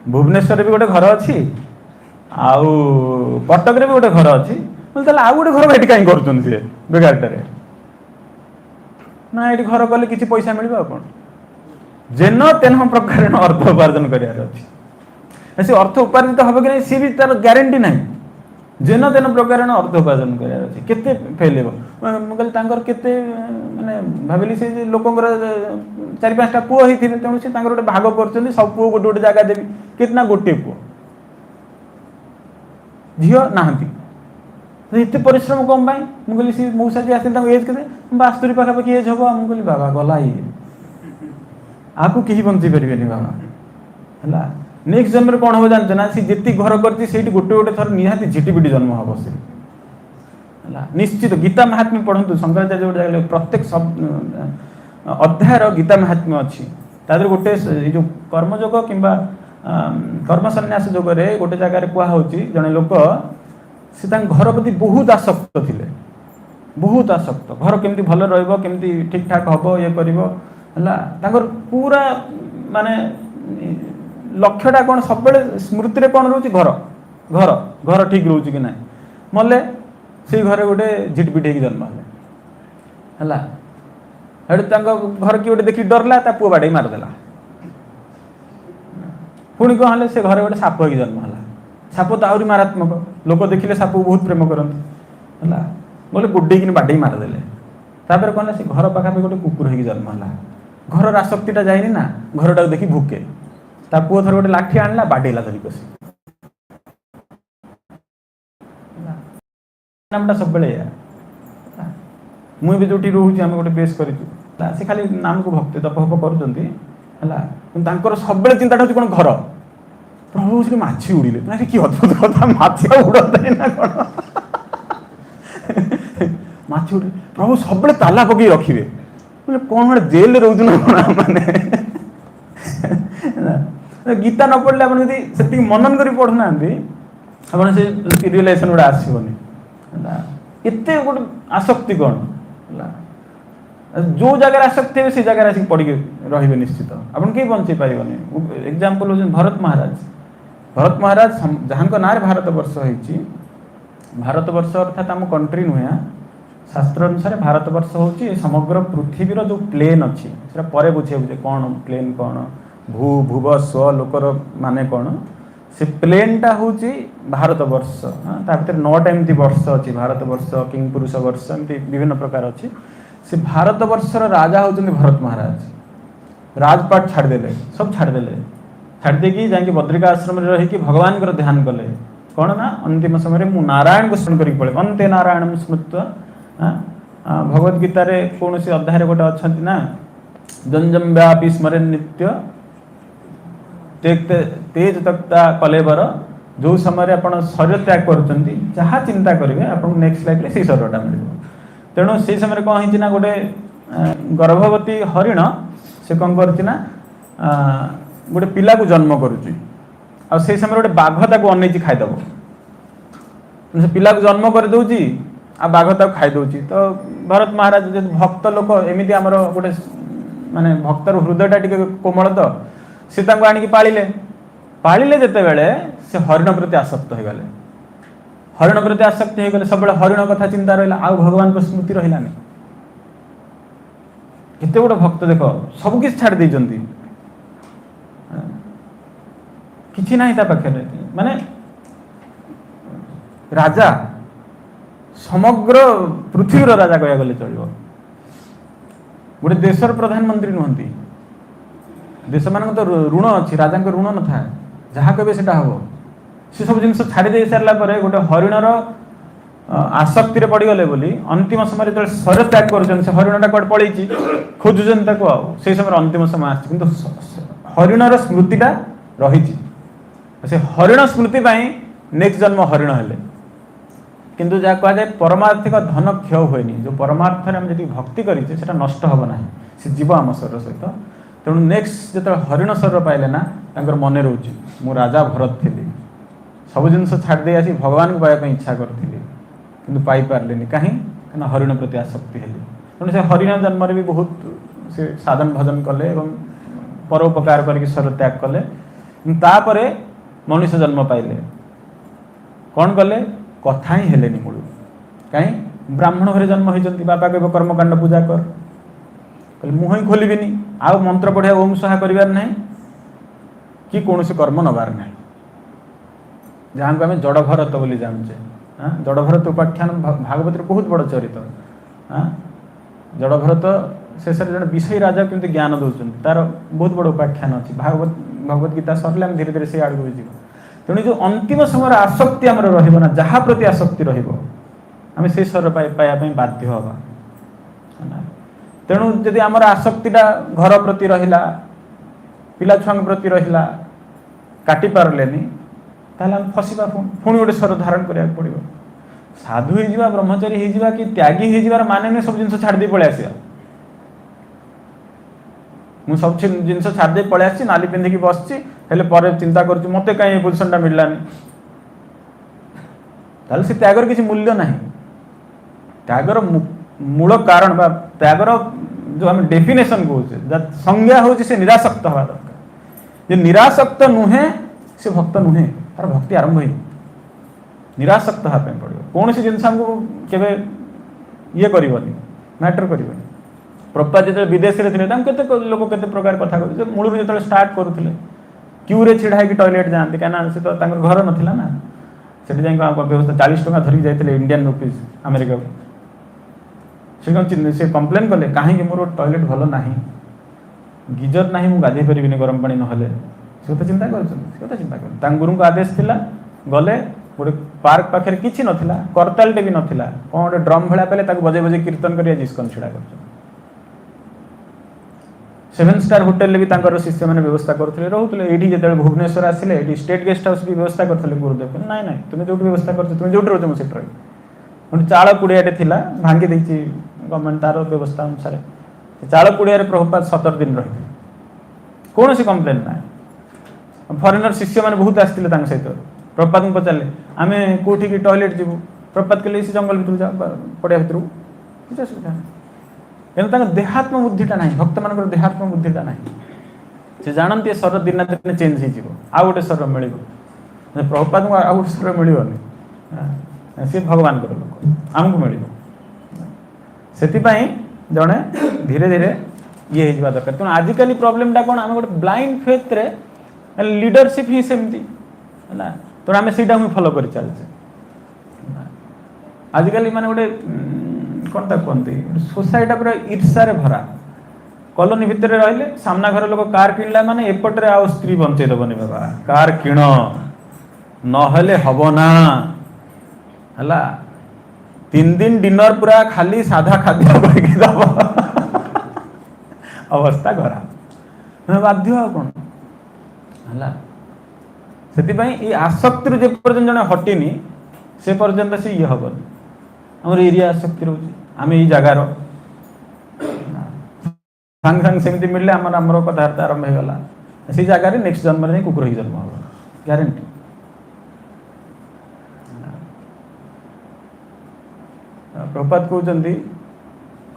भुवनेश्वर भी गोटे घर अच्छी आउ कटक भी गोटे घर अच्छी बोले आउ गोटे घर ये कहीं कर बेगारटे ना ये घर कले किसी पैसा मिल कौन जेन तेन प्रकार अर्थ उपार्जन करार अच्छी से अर्थ उपार्जित हम कि नहीं सी भी तार ग्यारंटी ना जेन तेन प्रकार अर्थ उपार्जन करार अच्छे केते फेल कहली केते माने भाविली से लोकंर 4-5टा पुओ होते तेणु से गोटे भाग कर सब पुओ गोटे गोटे जगह देवी कितना गोटे पुओ झील नहांती एत परिश्रम कम पाई मुझे सी मौसा जी आस एज के 72 पाखापाखि एज हम मुझे बाबा गला ये आपको कहीं बंची पारे बाबा है नेक्स्ट जन्म कौन हम जानते ना सी जी घर कर गोटे गोटे थर निहाती झिटिपिटी जन्म हम से निश्चित गीता महात्म्य पढ़ु शंकराचार्य गोटे जगह प्रत्येक सब अध्यायर गीता महात्म्य अच्छी तादर गोटे जो कर्मयोग कि कर्म संन्यास जोगरे गोटे जगार कहुच्छी जड़े लोक से घर प्रति बहुत आसक्त थे बहुत आसक्त घर केमती भल रमती ठीक ठाक हम ये कर पूरा माने लक्ष्यटा कौन सब स्मृति रे कौन रोचे घर घर घर ठीक रोचे कि ना मले से घरे गोटे झिटपिट हो जन्म है घर किए गोटे देखी डरला पुआ बाड़े मारदेला पुणी कौन है से घरे गोटे साप हो जन्म है साप तो आहरी मारात्मक लोक देखिले साप को बहुत प्रेम करते है बोले गोडे कि बाड़े मारदेले तापर कौन से घर पाखापाखि गोटे कुकुर हो जन्म है घर आसक्तिटा जाए ना घरटा देखी भूके ता पुओ थर गोटे लाठी आणला बाडेला धरी कसी नामटा सब बेले मुई भी जोटी रोहुची आम गोटे बेस करिचु से खाली नाम को भक्ति तप हप करूचंती हला तांकर सब बेले चिंताटा होची कोन घर प्रभु से माछी उड़िले अरे की अद्भुत कथा माछी उड़ते ना कोन माछी उड़े प्रभु सब बेले ताला पकई रखिबे बोले कौन गोटे जेल रोज ना कोन माने गीता न पढ़ले आप से मनन कर पढ़ुना आप से रियलाइजेशन गोटे आसबनी एत गोटे आसक्ति कौन जो जगह आसक्ति है से जगह आसिक पढ़ रे निश्चित आप कहीं बंचे पारे एग्जाम्पल हो भरत महाराज जहाँ ना भारत वर्ष होती भारत वर्ष अर्थात आम कंट्री नुहे शास्त्र अनुसार भारत वर्ष हूँ समग्र पृथ्वीर जो प्लेन अच्छी से बुझे कौन प्लेन कौन भू भुव स्व लोकर माने कौन से प्लेनटा हूँ भारत वर्ष भर 9टा एमती वर्ष अच्छी भारत वर्ष किंग पुरुष वर्ष एमती विभिन्न प्रकार अच्छी से भारत वर्षर राजा होती भरत महाराज राजपाट छाड़देले सब छाड़देले छाड़देकी जाकि बद्रिका आश्रम रही भगवान ध्यान कले कौन ना अंतिम समय मु नारायण को स्मरण कर पड़े अंते नारायण स्मृत्वा भगवद गीतार कौन से अध्याय गोटे अच्छा ना जंजम व्यापी स्मरण नित्य तेज तक्ता कलेबर जो समय आप शरीर त्याग कर चिंता करेंगे आप नेक्स्ट लाइफ से शरीरटा मिल तेणु से समय कौन है गोटे गर्भवती हरिण से कौन करना गोटे पिला को जन्म करुच्ची आ से समय गोटे बाघ ताको अनैची खाईदेव से पिला को जन्म कर दौची आ बाघ ताको खाईदे तो भरत महाराज भक्त लोक एमती आमर गोटे माने भक्तर हृदयटा टिके कोमल तो सी आनिक पालिले जेतेबेले से हरिण प्रति आसक्त हो गले हरिण प्रति आसक्ति हो गले सब हरिण कथा चिंता रहा आ भगवान को स्मृति रहानी केते बड़ भक्त देख सब किसी छाड़ देइचंती किछि नाही ता पाखे माने राजा समग्र पृथ्वीर राजा कह गले चलो गोटे देशर प्रधानमंत्री नुहंती देश मान तो ऋण अच्छी राजा ऋण न था जहाँ कहे से हम सी सब जिन छाड़ी दे सारा गोटे हरिणर आसक्ति पड़गले बोली अंतिम समय जो शरीर त्याग कर हरिणटा कौट पलैची खोजुन से समय अंतिम समय आसती हरिणर स्मृतिटा रही से हरिण स्मृति नेक्स्ट जन्म हरिण हेले किंतु जहाँ कह जाए परमार्थिक धन क्षय हुए जो परमार्थ जी भक्ति करें नष्ट हम ना सी जीव आम शरीर सहित तेणु नेक्स्ट जो हरिण शरीर पाइले ना मन रोचे मु राजा भरत थी सब जिन छाड़ दे आसी भगवान को पाइबा इच्छा करी कि पारे कहीं हरिण प्रति आसक्ति है तेणु से हरिण जन्म भी बहुत से साधन भजन कले परोपकार करके शरीर त्याग कले तापर मनुष्य जन्म पाइले कौन कले कथा ही हेले मूल कहीं ब्राह्मण घरे जन्म होती बापा कह कर्मकांड पूजा कर कहले मुह ही खोलि आउ मंत्र पढ़िया ओम स्वाहा करार ना कि कौन कर्म नबार ना जहाँ को आम जड़ भरत बोली जानचे जड़ भरत उपाख्यान भागवत बहुत बड़ चरित्र जड़ भरत शेष जन विषय राजा केमती ज्ञान दौरान तार बहुत बड़ उपाख्यान अच्छी भगवत गीता सरले धीरे धीरे से आगे भी तेणु जो अंतिम समय आसक्ति आमर रहा जहाँ प्रति आसक्ति रमें से स्वर पाइबा बाध्य हवा तेणु जदि आमर आसक्तिटा घर प्रति रहा पिला छुआ प्रति रहा काटी पारे ताल फसवा पुणी गोटे स्वर धारण कराया पड़ो साधु हो ब्रह्मचारी हो कि त्यागी हो माने नहीं सब जिन छाड़ी पलि आसा मुझे सब जिन छाड़ी पलि आसी नाली पिंधिकी बसची चिंता कर मत कहीं पोजिशनटा मिललानी ताल से त्यागर किसी मूल्य ना त्यागर मूल कारण बा त्यागर जो आम डेफिनेशन कहे संज्ञा हूँ से निरासक्त हवा दरकार जे निरासक्त नुहे से भक्त नुहे तार भक्ति आरंभ ही निरासक्त हाँ पड़ो कौन सी जिन के ये कर मैटर कर प्रभुपाद जो विदेश में थे केते लोक केते प्रकार कथा मूल जो स्टार्ट करुले क्यू रे छिड़ा है टॉयलेट जाते कहीं से तो घर नाला ना से व्यवस्था 40 टका धरिक जाते इंडियन रुपीज अमेरिका से कंप्लेन कले कहीं मोर टॉयलेट भल ना गीजर ना मुझे गाधे पारि गरम पानी ना से कथा चिंता कर गुरु को आदेश थिला गले गोटे पार्क पाखे किसी नाला करतालटे भी नाला कौन गोटे ड्रम भाया पाले बजे बजे कीर्तन कर जिस्कन छिड़ा कर 7 स्टार होटेल भी शिष्य मैंने व्यवस्था करते रोते ये जो भुवनेश्वर आसिले ये स्टेट गेस्ट हाउस भी व्यवस्था करते गुरुदेव ना ना तुम जो व्यवस्था कर तुम जो रोच मुझे रही गोटे चाल कुड़ियाटे था भांगी देती गवर्नमेंट तार व्यवस्था अनुसार चाल कुड़िया प्रभुपाद 17 दिन रही कौन सी कंप्लेन ना फरेनर शिष्य मैंने बहुत आसते सहित प्रभुपाद को पचारे आम कौटी टॉयलेट जीवु प्रभुपाद कहले से जंगल भर जा पड़िया भर किसी असुविधा तेना देहात्म बुद्धिटा ना भक्त मान देहात्म बुद्धिटा ना से जानते स्वर दिन दिन चेंज हो गोटे स्वर मिल प्रभुपाद को आउ गोटे स्वर मिलनी सी भगवान लोक आमको मिल से जड़े धीरे धीरे ये हो दरकार तेणु आजिकल प्रोब्लेमटा कौन आम गोटे ब्लाइंड फेथ रे लीडरशिप ही सेमती है तेणु आम से फॉलो कर चलचे आजिकल माने गोटे कौन कहते सोसाइटी पूरा ईर्षार भरा कॉलोनी भितर रहिले सामना घर लोक कार किणला माने एपटे आ स्त्री बंचे दबनी बाबा कार किण नहले हब ना हला 3 दिन डिनर पूरा खाली साधा खाद्य करके दब अवस्था खराब बाध्य कौन है से आसक्ति जे पर्यटन जन हटिनी से पर्यंत से ये हेनी आम एरिया आसक्ति रोचे आम ये जगार सांग सांग सेमती मिलले आमर कथबार्ता आरंभ होगा से जगार नेक्स्ट जन्म में कुकुर ही जन्म हम ग्यारंटी प्रभुपाद कहते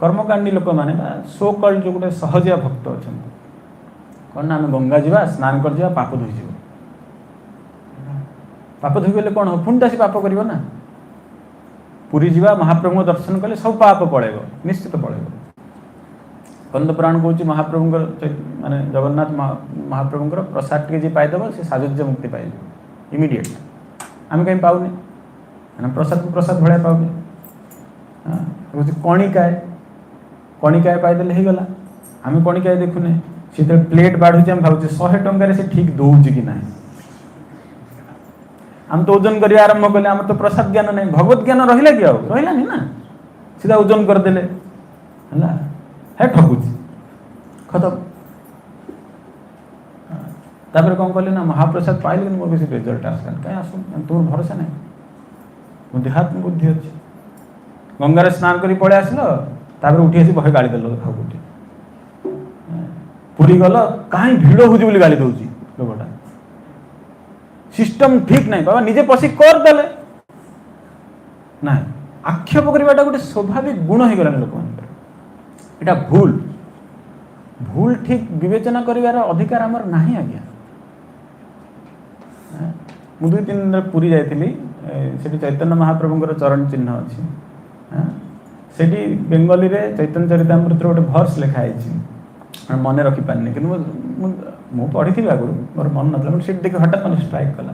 कर्मकांडी लोक मैंने सो कल जो गोटे सहजिया भक्त अच्छा कौन ना आम गंगा जा स्नान कर पाप धोई पाप धोई गले कौन हो पुणी तो पाप कर ना पुरी जा महाप्रभु दर्शन कले सब पाप पड़ेब निश्चित पड़ेब स्कंद पुराण कौच महाप्रभु माने जगन्नाथ महाप्रभुंर प्रसाद टे जी पाइदेव से साजुज्य मुक्ति पाइल इमिडिएट आम कहीं पाऊनी मैंने प्रसाद को प्रसाद भाया पाऊनी कणिकाए कणिकाए पाइदे हो गला आम कणिकाए देखुने सी तो प्लेट बाढ़ुचे आम भावुचे 100 टंकार से ठीक दौर कि ना आम तो ओजन कर आरंभ कले आम तो प्रसाद ज्ञान नहीं भगवत ज्ञान रहा कि रही ना सीधा ओजन करदे है ठकुच खत्म तापर कौन कले ना महाप्रसाद पाइल मोर किसी रिजल्ट आसला कहीं आस तुम भरोसा नहीं मो देहात्म बुद्धि अच्छी गंगार स्नान कर पड़े आसल तापर उठी आसी बहे गाड़ी देल भागुटी पुरी गल कहीं भिड़ हो गाड़ी दौर लोकटा सिस्टम ठीक नहीं बाबा निजे पशि करदे ना आक्षेप करवाटा गोटे स्वाभाविक गुण हो गलानी लोक एटा भूल भूल ठीक विवेचना करिवार अधिकार आमर नाही आज्ञा मु 2-3 दिन पुरी जाइथिली सेठी चैतन्य महाप्रभुंकर चरण चिन्ह अछि सेठी बेंगली रे चैतन्य चरितामृत गोटे भर्स लिखा है मन रखी पारनी कि मु पढ़ी थी आगुरी मोर मन नथला सेठी देखि हठात मन स्ट्राइक कला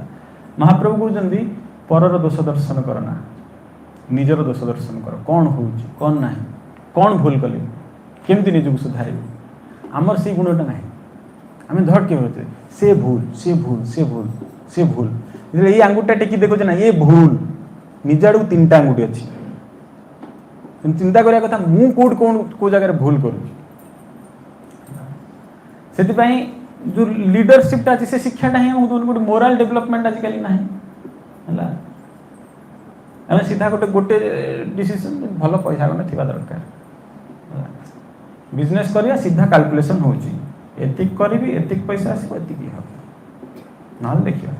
महाप्रभु कहते परर दोष दर्शन करना निजर दोष दर्शन कर कौन हो कौन ना कौन भूल कली केमती निजक सुधार आमर से गुणटा ना आम धड़ के होते से भूल से भूल से भूल से भूल ये आंगुठा टेकी देखो ना ये भूल निज आड़ 3टा आंगुठी अच्छी चिंता करिया कथा मु कोड कौन को जगह भूल करूँ से जो लीडरशिप अच्छे से शिक्षाटा ही गोटे मोराल डेवलपमेंट आजिकल ना है आम सीधा गोटे गोटे डिसीजन भल पैसा गने थी दरकार बिजनेस करिया सीधा कैलकुलेशन होची एतिक करी एतिक पैसा आसो एतिक हम ना देखिए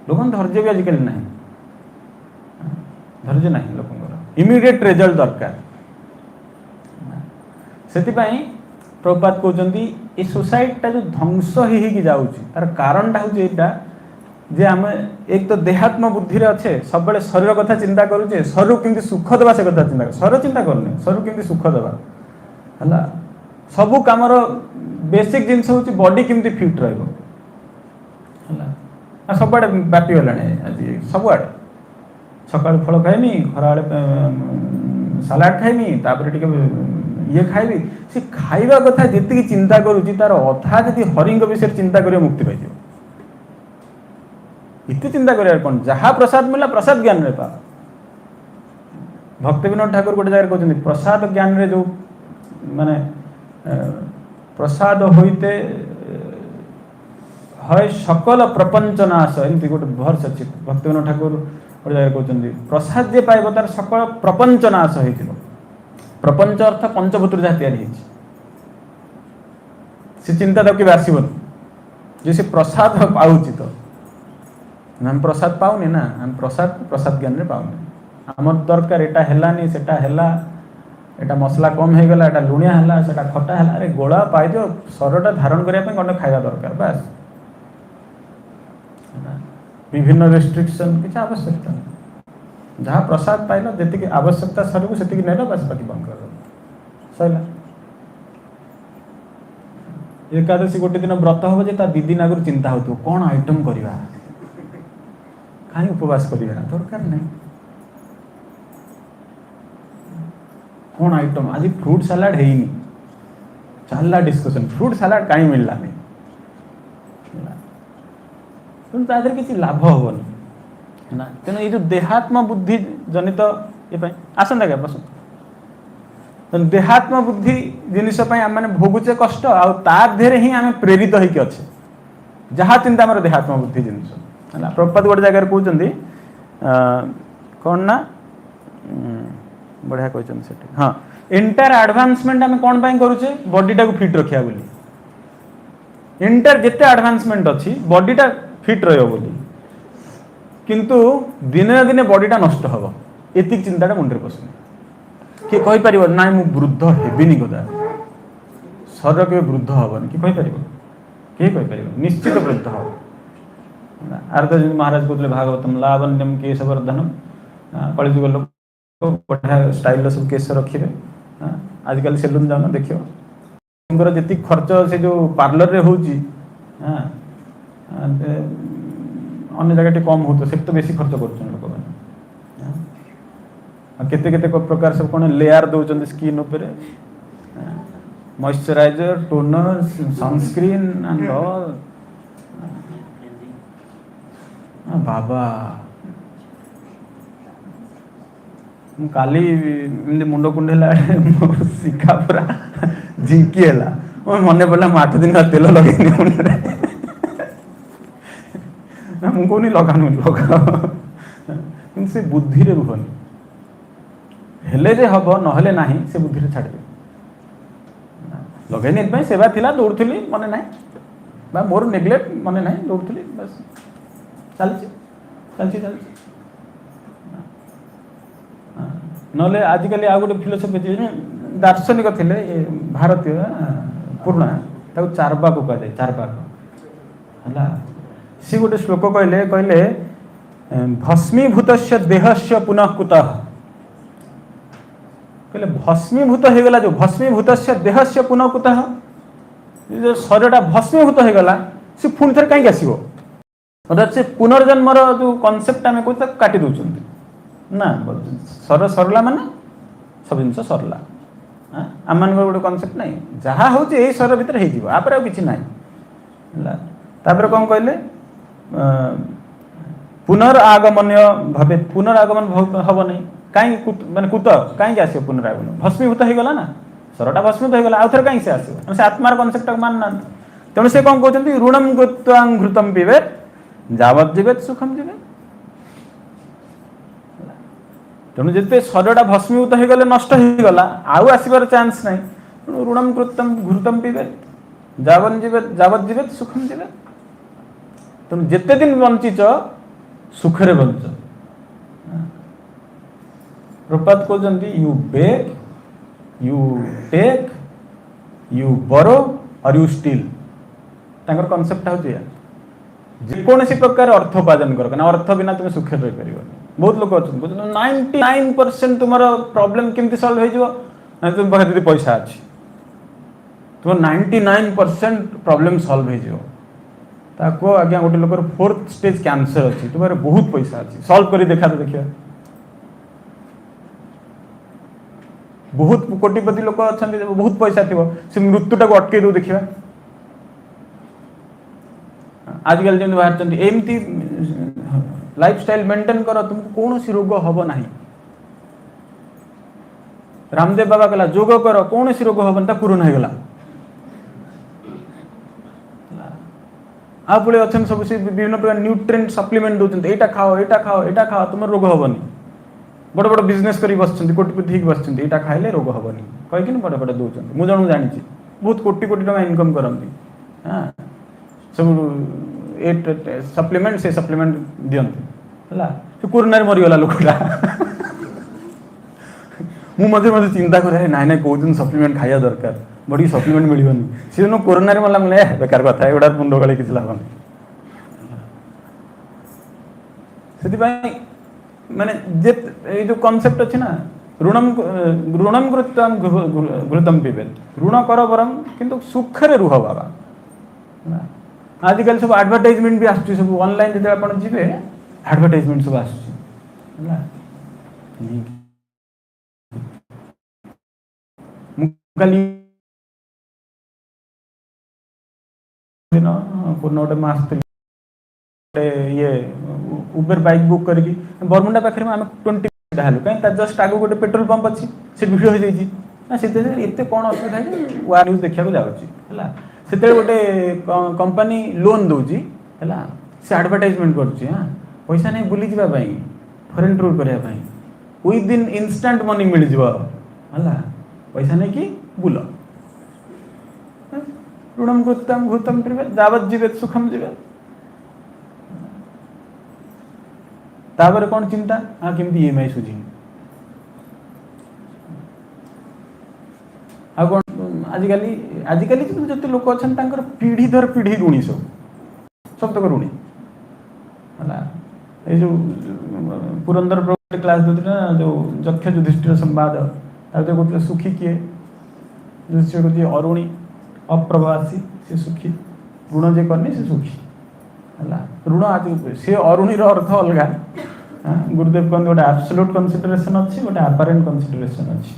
लोक धैर्य भी आजिकल ना धैर्य ना लोक इमिडिएट रिजल्ट दरकार से प्रभुपाद कहते ये सोसाइटी जो ध्वंस हो जाऊँगी तार कारणटा हूँ यहाँ जे आम एक तो देहात्म बुद्धि अच्छे सब शरीर कथा चिंता करुचे शरीर केमती सुख देवा से कथा चिंता शरीर चिंता करने शरीर केमती सुख देवा है सबू कम बेसिक जिनस हूँ बॉडी केमती फिट रहा सब आड़े व्यापी गला आज सबुआड़े सका फल खाइमी खरा सालाड खाइमी तापर ये खाइबी से खाइबा कथा जी चिंता करुच्ची तार अधा जी हरि विषय चिंता कर मुक्ति पाई इतनी चिंता कर कौन जहाँ प्रसाद मिला प्रसाद ज्ञान रे पा भक्ति विनोद ठाकुर गोटे जगह कहते प्रसाद ज्ञान रे जो माने प्रसाद होते है सकल प्रपंच नाश एमती गोटे भर्स अच्छी भक्ति विनोद ठाकुर गोटे जगह कहते प्रसाद जे पाइब तार सकल प्रपंच नाश हो प्रपंच अर्थ पंचभूत जहाँ तैयारी से चिंता तक भी आसबन जे से प्रसाद पाऊँच तो हम प्रसाद पाऊनी ना हम प्रसाद ज्ञान रे पाऊनी आम दरकार एटा हेलानी सेटा हेला एटा मसला कम हो गला एटा लुणिया हेला सेटा खटा हेला अरे गोला पाई दियो शरीरटा धारण करने गंडे खाଇବା दरकार बस विभिन्न रेस्ट्रिक्शन किसी आवश्यकता जहाँ प्रसाद पाइल जी आवश्यकता शरीर को से नेल बस बाकी बंद कर सैला एकादशी गोटे दिन व्रत हम जे 2 दिन आगु चिंता हो कौन आइटम करवा कहीं उपवास करवा दरकार नहीं कौन आइटम आज फ्रूट सलाड है चलला डिस्कशन फ्रूट सलाड कहीं मिलला नहीं तादर किसी लाभ हेनी ना तेणु ये जो देहात्म बुद्धि जनित ये आसंता क्या पसंद देहात्म बुद्धि जिनस आम मैंने भोगुचे कष्ट आधे ही आम प्रेरित होके अच्छे जहाँ चिंता आम देहात्म बुद्धि जिनस है प्रभुपाद गोटे जगह कहते कौन ना बढ़िया कहते हाँ इंटर एडवांसमेंट आम कौन करुचे बॉडीटा को फिट रखा बोली इंटर जिते एडवांसमेंट अच्छी बॉडीटा फिट रही किंतु दिने ना दिने बॉडीटा नष्ट हम एतिक चिंताटा मुंडे पशुनी किए कहीपर ना मु वृद्ध हेबिनी कदा शरीर के वृद्ध हेनी कि कहीपर किए कहीपर निश्चित वृद्ध हम आर तो महाराज कहते भागवतम लावण्यम केशवर्धनम कलिजुग लोक बढ़िया स्टाइल सब केस रखिए आजिकल सेलून जाना देखिए जी खर्च से जो पार्लर रे होची अन्य जगह कम हो से तो बेसी खर्च कर लोक केते केते प्रकार सब कौन लेयर दौरान स्किन उपर moisturiser toner sunscreen and all बाबा काली मुंड कुंडेला शिखा पूरा झिंकी है मन पड़ा 8 दिन तेल लगे मुंडे मुझे कहनी लगानु लगा से बुद्धि रे रुहनी हेले जे हम नहले ना से बुद्धि रे छाड़े लगे सेवा थिला दौड़ुली मन ना मोर नेग्लेक्ट मन ना दौड़ुली बस चलती नले आजिकल आ गोटे फिलोसफी दार्शनिक थे भारतीय पुराणा चारवाक कहुए चारवाक है सी गोटे श्लोक कहले कहले भस्मीभूत देहस्य पुनः कुतः कहले भस्मीभूत हो गला जो भस्मीभूत देहस्य पुनः कुतः जो शरीरटा भस्मीभूत हो गला सी पुणी थे कहीं आसो अर्थात से पुनर्जन्मर जो कनसेप्ट आम कहते काटी दौरान ना शरीर सरला माने सब जिन सरला आम मान गोटे कनसेप्ट ना जहाँ हूँ यही शरीर भितर होपर आ कि ना कौन कहले पुनरागमन भावे पुनरागमन हम नहीं कहीं माने कुत कहीं आसो पुनरागमन भस्मीभूत हो गला ना शरीरटा भस्मीभूत हो गला आउ थे कहीं से आसो से आत्मार कनसेप्ट मानना तेणु से कौन कहते ऋणम कृत्वा घृतम पिबेत जावत जीवेत सुखम जीवेत तेणु जिते शरीरटा भस्मीभूत हो गले नष्ट हो गला आउ आसबार चांस ना ऋणम कृतम घृतम पिबेत जावत जीवेत सुखम जीवेत तेणु जिते दिन बंचीच सुखरे बंच प्रपात कहते you beg you take you borrow or you steel तांकर कॉन्सेप्ट होची जेकोसी प्रकार अर्थ उपार्जन कर अर्थ बिना तुम सुखे रही पार बहुत लोग अच्छा 99% तुम प्रॉब्लम केमती सल्व हो तुम पाखे पैसा अच्छी तुम 99% प्रॉब्लम सल्व हो आज्ञा गोटे लोकर 4th स्टेज कैंसर अच्छी तुम बहुत पैसा अच्छी सल्व कर देखा तो देखिए बहुत कोटिपति लोक अच्छा बहुत पैसा थी से मृत्युटा को अटकई दो देखा आजकल जमी बाहर एमती लाइफस्टाइल मेंटेन कर तुमको कौन सी रोग हम ना रामदेव बाबा कहला जोग कर कौन सी रोग हम कोरोना हो गला आपुले अच्छा सब विभिन्न प्रकार न्यूट्रिएंट सप्लीमेंट दौरान यहाँ खाओ तुम रोग हेनी बड़ बड़ बिजनेस कर बस कोटिपति होगी बस यहाँ खाइले रोग हेनी कहीकि बड़े बड़े दौरान मुझे जन जानी बहुत कोटी कोटी टका इनकम करती हाँ सब सप्लीमेंट से सप्लीमेंट दिखती है कोरोना मरीगला लोकटा मुझे मत चिंता कर ना ना कौ दिन सप्लीमेंट खाया दरकार बड़ी सप्लीमेंट मिलनी सी दिन कोरोना मला मिले बेकार कथा एगुड़ा मुंड गाड़ी किसी लाभ नहीं से माने जो कॉन्सेप्ट अच्छी ना ऋणम घृतम पिबेत ऋण कर बरम किंतु सुखरे रुह बाबा आजिकल सब एडवर्टाइजमेंट भी आसुची सब ऑनलाइन जो आप जी एडवर्टाइजमेंट सब आसुची गोटे मास ये उबर बाइक बुक करके बरमुंडा पाखे आम 20 कहीं जस्ट आगे गोटे पेट्रोल पंप अच्छी से भिड़ हो जाए एत कौन असुविधा है वार न्यूज देखा जाऊँगी से गोटे कंपनी लोन दौजी है से एडवर्टाइजमेंट कर पैसा नहीं बुली जावाई फॉरेन टूर करने विद इन इंस्टांट मनी मिल है पैसा नहीं कि बुल ऋणम घृतम घृतम पिबेत जावत जीवेत सुखम जीवेत तापर कौन चिंता हाँ केमती EMI सुझी आ कौन आजिकल जो लोक अच्छा पीढ़ी दर पीढ़ी ऋणी सब तक ऋणी है ये जो पुरंदर क्लास देते ना जो यक्ष युधिष्ठिर संवाद कहते सुखी किए युधिष्ठिर कहते अरुणी अप्रवासी से सुखी ऋण जे करनी से सुखी है ऋण आज सी अरुणीर अर्थ अलग गुरुदेव कहते गोटे आब्सोल्यूट कन्सिडरेशन अच्छी गोटे आपारेंट कन्सिडरेशन अच्छी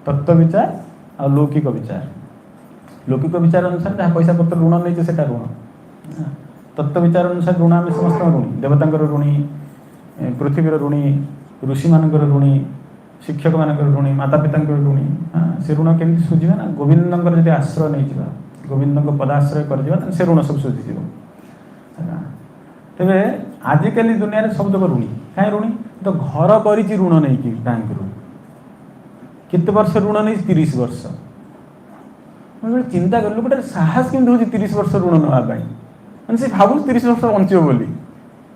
तत्व विचार आ लौकिक विचार अनुसार जहाँ पैसा पत्र ऋण नहीं से ऋण तत्व विचार अनुसार ऋण आम समस्त ऋणी देवता ऋणी पृथ्वीर ऋणी ऋषि मान ऋणी शिक्षक मान ऋणी माता पिता ऋणी से ऋण केमी सुझा ना गोविंद जब आश्रय नहीं जा गोविंद पदाश्रय कर से ऋण सब सुझीज तेरे आजिकल दुनिया सब तक ऋणी कहीं ऋणी तो घर कर ऋण नहीं कि बैंक रू केते वर्ष ऋण नहीं 30 वर्ष चिंता कर गोटे साहस केमती हो 30 वर्ष ऋण नापी से भाव 30 वर्ष बंचो बोली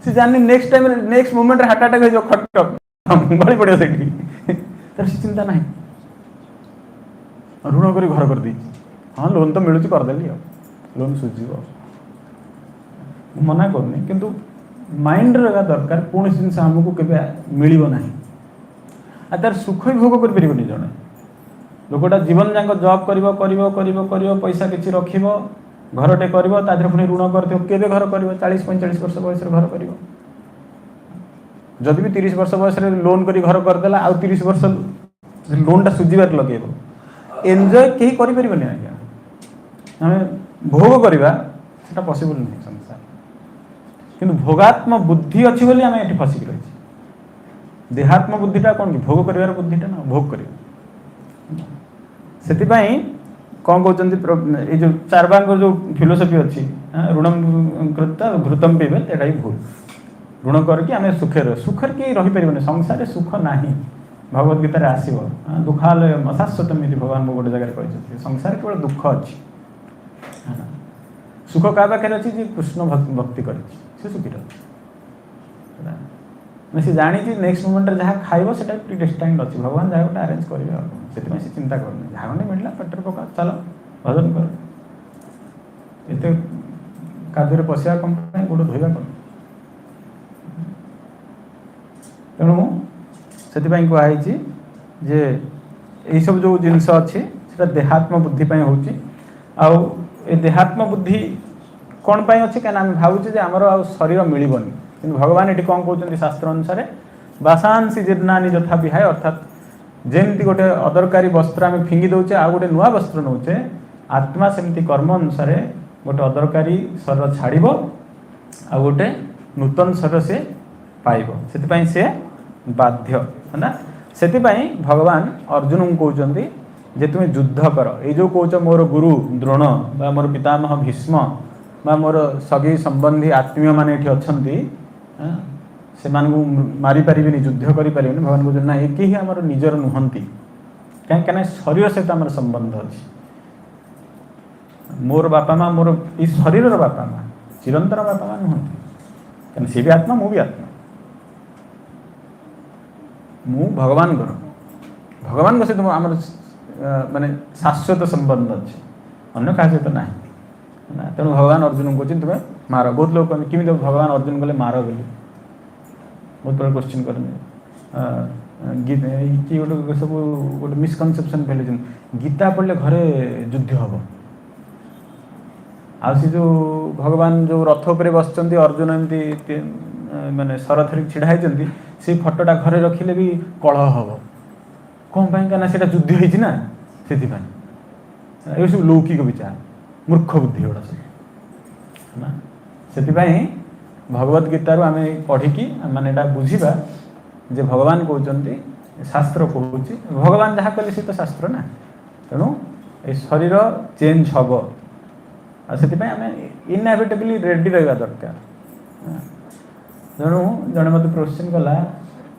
से जानी next time next moment heart attack हो खटक गली पड़े से चिंता ना ऋण कर घर कर हाँ लोन तो मिलूँ करदेली लोन सुझीब मना करनी किंतु माइंड रहा दरकार कौन जिन आमको के मिल ना आ तार सुख भी भोग कर जड़े लोकटा जीवन जाक जॉब कर पैसा किसी रख घरटे कर पुणी ऋण कर घर कर 40-45 वर्ष बयस घर कर जदि भी 30 वर्ष बयस लोन कर घर करदेला आउ 30 वर्ष लोनटा सुझार लगे एंजॉय कहीं करें आज्ञा आम भोग करवा पॉसिबल नहीं संसार किंतु भोगात्म बुद्धि अच्छी बोली आम ये फसिक रही देहात्म बुद्धिटा कौन कि भोग कर बुद्धिटा ना भोग कर कौन कहते जो चारवांग जो फिलोसफी अच्छी ऋण कृता घृतम पीबे एटा ही भूल ऋण करके आम सुखे किए रहीपर संसार सुख ना भगवद गीतार आसो दुखालय अशाश्वतम भगवान गोटे जगह कहते संसार केवल दुख अच्छी सुख क्या पाखे अच्छी कृष्ण भक्ति कर सुखी सी जानी नेक्स्ट मोमेंट जहाँ खाइब से प्रीडेस्टाइंड अच्छी भगवान जहाँ गोटे आरेंज करेंगे से चिंता करनी जहाँ गंडे मिलला पेटर पका चल भजन कर एत कादुरे पशा कम गोड़ धोवा कम तेणु से कहुई जे यही सब जो जिनस अच्छी देहात्म बुद्धि हो देहात्म बुद्धि कौन पाई अच्छी कहीं आम भावुचे आमर आ शरीर मिलबनी कि भगवान ये कौन कहते शास्त्र अनुसार बासांसी जीर्णानी यथा विहाय अर्थात जमती गोटे अदरकारी वस्त्र आम फिंगी दौचे आ गोटे नुआ वस्त्र नौचे आत्मा सेमती कर्म अनुसार गोटे अदरकारी शरीर छाड़ आ गोटे नूतन शरीर से पाइब से बाध्य है ना से भगवान अर्जुन को कहते जे तुम्हें युद्ध कर ये जो कौच मोर गुरु द्रोण बा मोर पितामह भीष्म बा मोर सगी संबंधी आत्मीय मान ये अच्छा से मारी पारे युद्ध करें भगवान कहते ना एक ही आम निजर नुहति कहीं शरीर सहित आम संबंध अच्छी मोर बापा माँ मोर ये शरीर बापा माँ चिरंतर बापा माँ नुहति कहीं सी भी आत्मा मु भी आत्मा मु भगवान सहित आम माने शाश्वत संबंध अच्छे अन्य क्या सहित ना तेणु भगवान अर्जुन को तुम्हें मार बहुत लोग कहते किमी भगवान अर्जुन कले मार बोली बहुत बड़ा क्वेश्चन करते गोटे सब गोटे मिसकनसेप्शन फैल गीता पढ़ले घरे युद्ध हम आ जो भगवान जो रथ पर बस अर्जुन एमती माने सरथरी छिड़ा होती से फटोटा घरे रखिले भी कलह हम कौन कहीं से युद्ध होना से सब लौकिक विचार मूर्ख बुद्धि गुड़ा सब से भगवद गीतार आम पढ़ी माने बुझा जे भगवान कहते शास्त्र कहूँ भगवान जहाँ कले सी तो शास्त्र ना तेणु ये शरीर चेंज हम आम इनएविटेबली रेडी रहा दरकार तेणु जड़े मत क्वेश्चन कला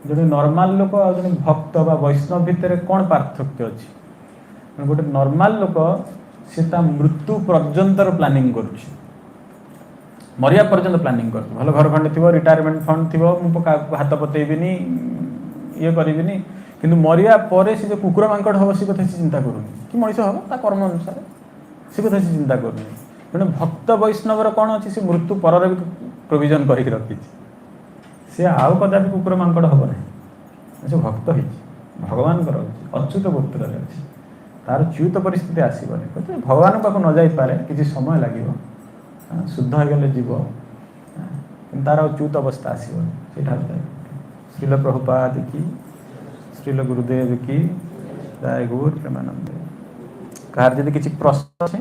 जो नॉर्मल लोक आ जो भक्त बा वैष्णव भितर कौन पार्थक्य अच्छी गोटे नॉर्मल लोक से मृत्यु पर्यंतर प्लानिंग करुच्ची मरिया पर्यंत प्लानिंग कर भल घर खंडे थी रिटायरमेंट फंड थी मुझे हाथ पतेबी ये करी କିନ୍ତୁ ମରିବା ପରେ ସେ ଯେଉଁ କୁକୁର ମାଙ୍କଡ଼ ହେବ ସେ କଥା ସେ ଚିନ୍ତା କରୁନି, କି ମଣିଷ ହେବ ତା କର୍ମ ଅନୁସାରେ ସେ କଥା ସେ ଚିନ୍ତା କରୁନି। ତେଣୁ ଭକ୍ତ ବୈଷ୍ଣବର କ'ଣ ଅଛି, ସେ ମୃତ୍ୟୁ ପରରେ ବି ପ୍ରୋଭିଜନ୍ କରିକି ରଖିଛି। ସେ ଆଉ କଦାପି କୁକୁର ମାଙ୍କଡ଼ ହେବ ନାହିଁ। ସେ ଭକ୍ତ ହେଇଛି, ଭଗବାନଙ୍କର ଅଛି, ଅଚ୍ୟୁତ ଗୋତ୍ରରେ ଅଛି, ତାର ଚ୍ୟୁତ ପରିସ୍ଥିତି ଆସିବନି। ଭଗବାନ ପାଖକୁ ନ ଯାଇପାରେ, କିଛି ସମୟ ଲାଗିବ, ଶୁଦ୍ଧ ହେଇଗଲେ ଯିବ, କିନ୍ତୁ ତାର ଆଉ ଚ୍ୟୁତ ଅବସ୍ଥା ଆସିବନି। ସେଇଟା ଶ୍ରୀଲ ପ୍ରଭୁପାଦ କି, ଶ୍ରୀଲ ଗୁରୁଦେବ କି, ଜୟ ଗୌର ପ୍ରେମାନନ୍ଦ। କାହାର ଯଦି କିଛି ପ୍ରଶ୍ନ ଅଛି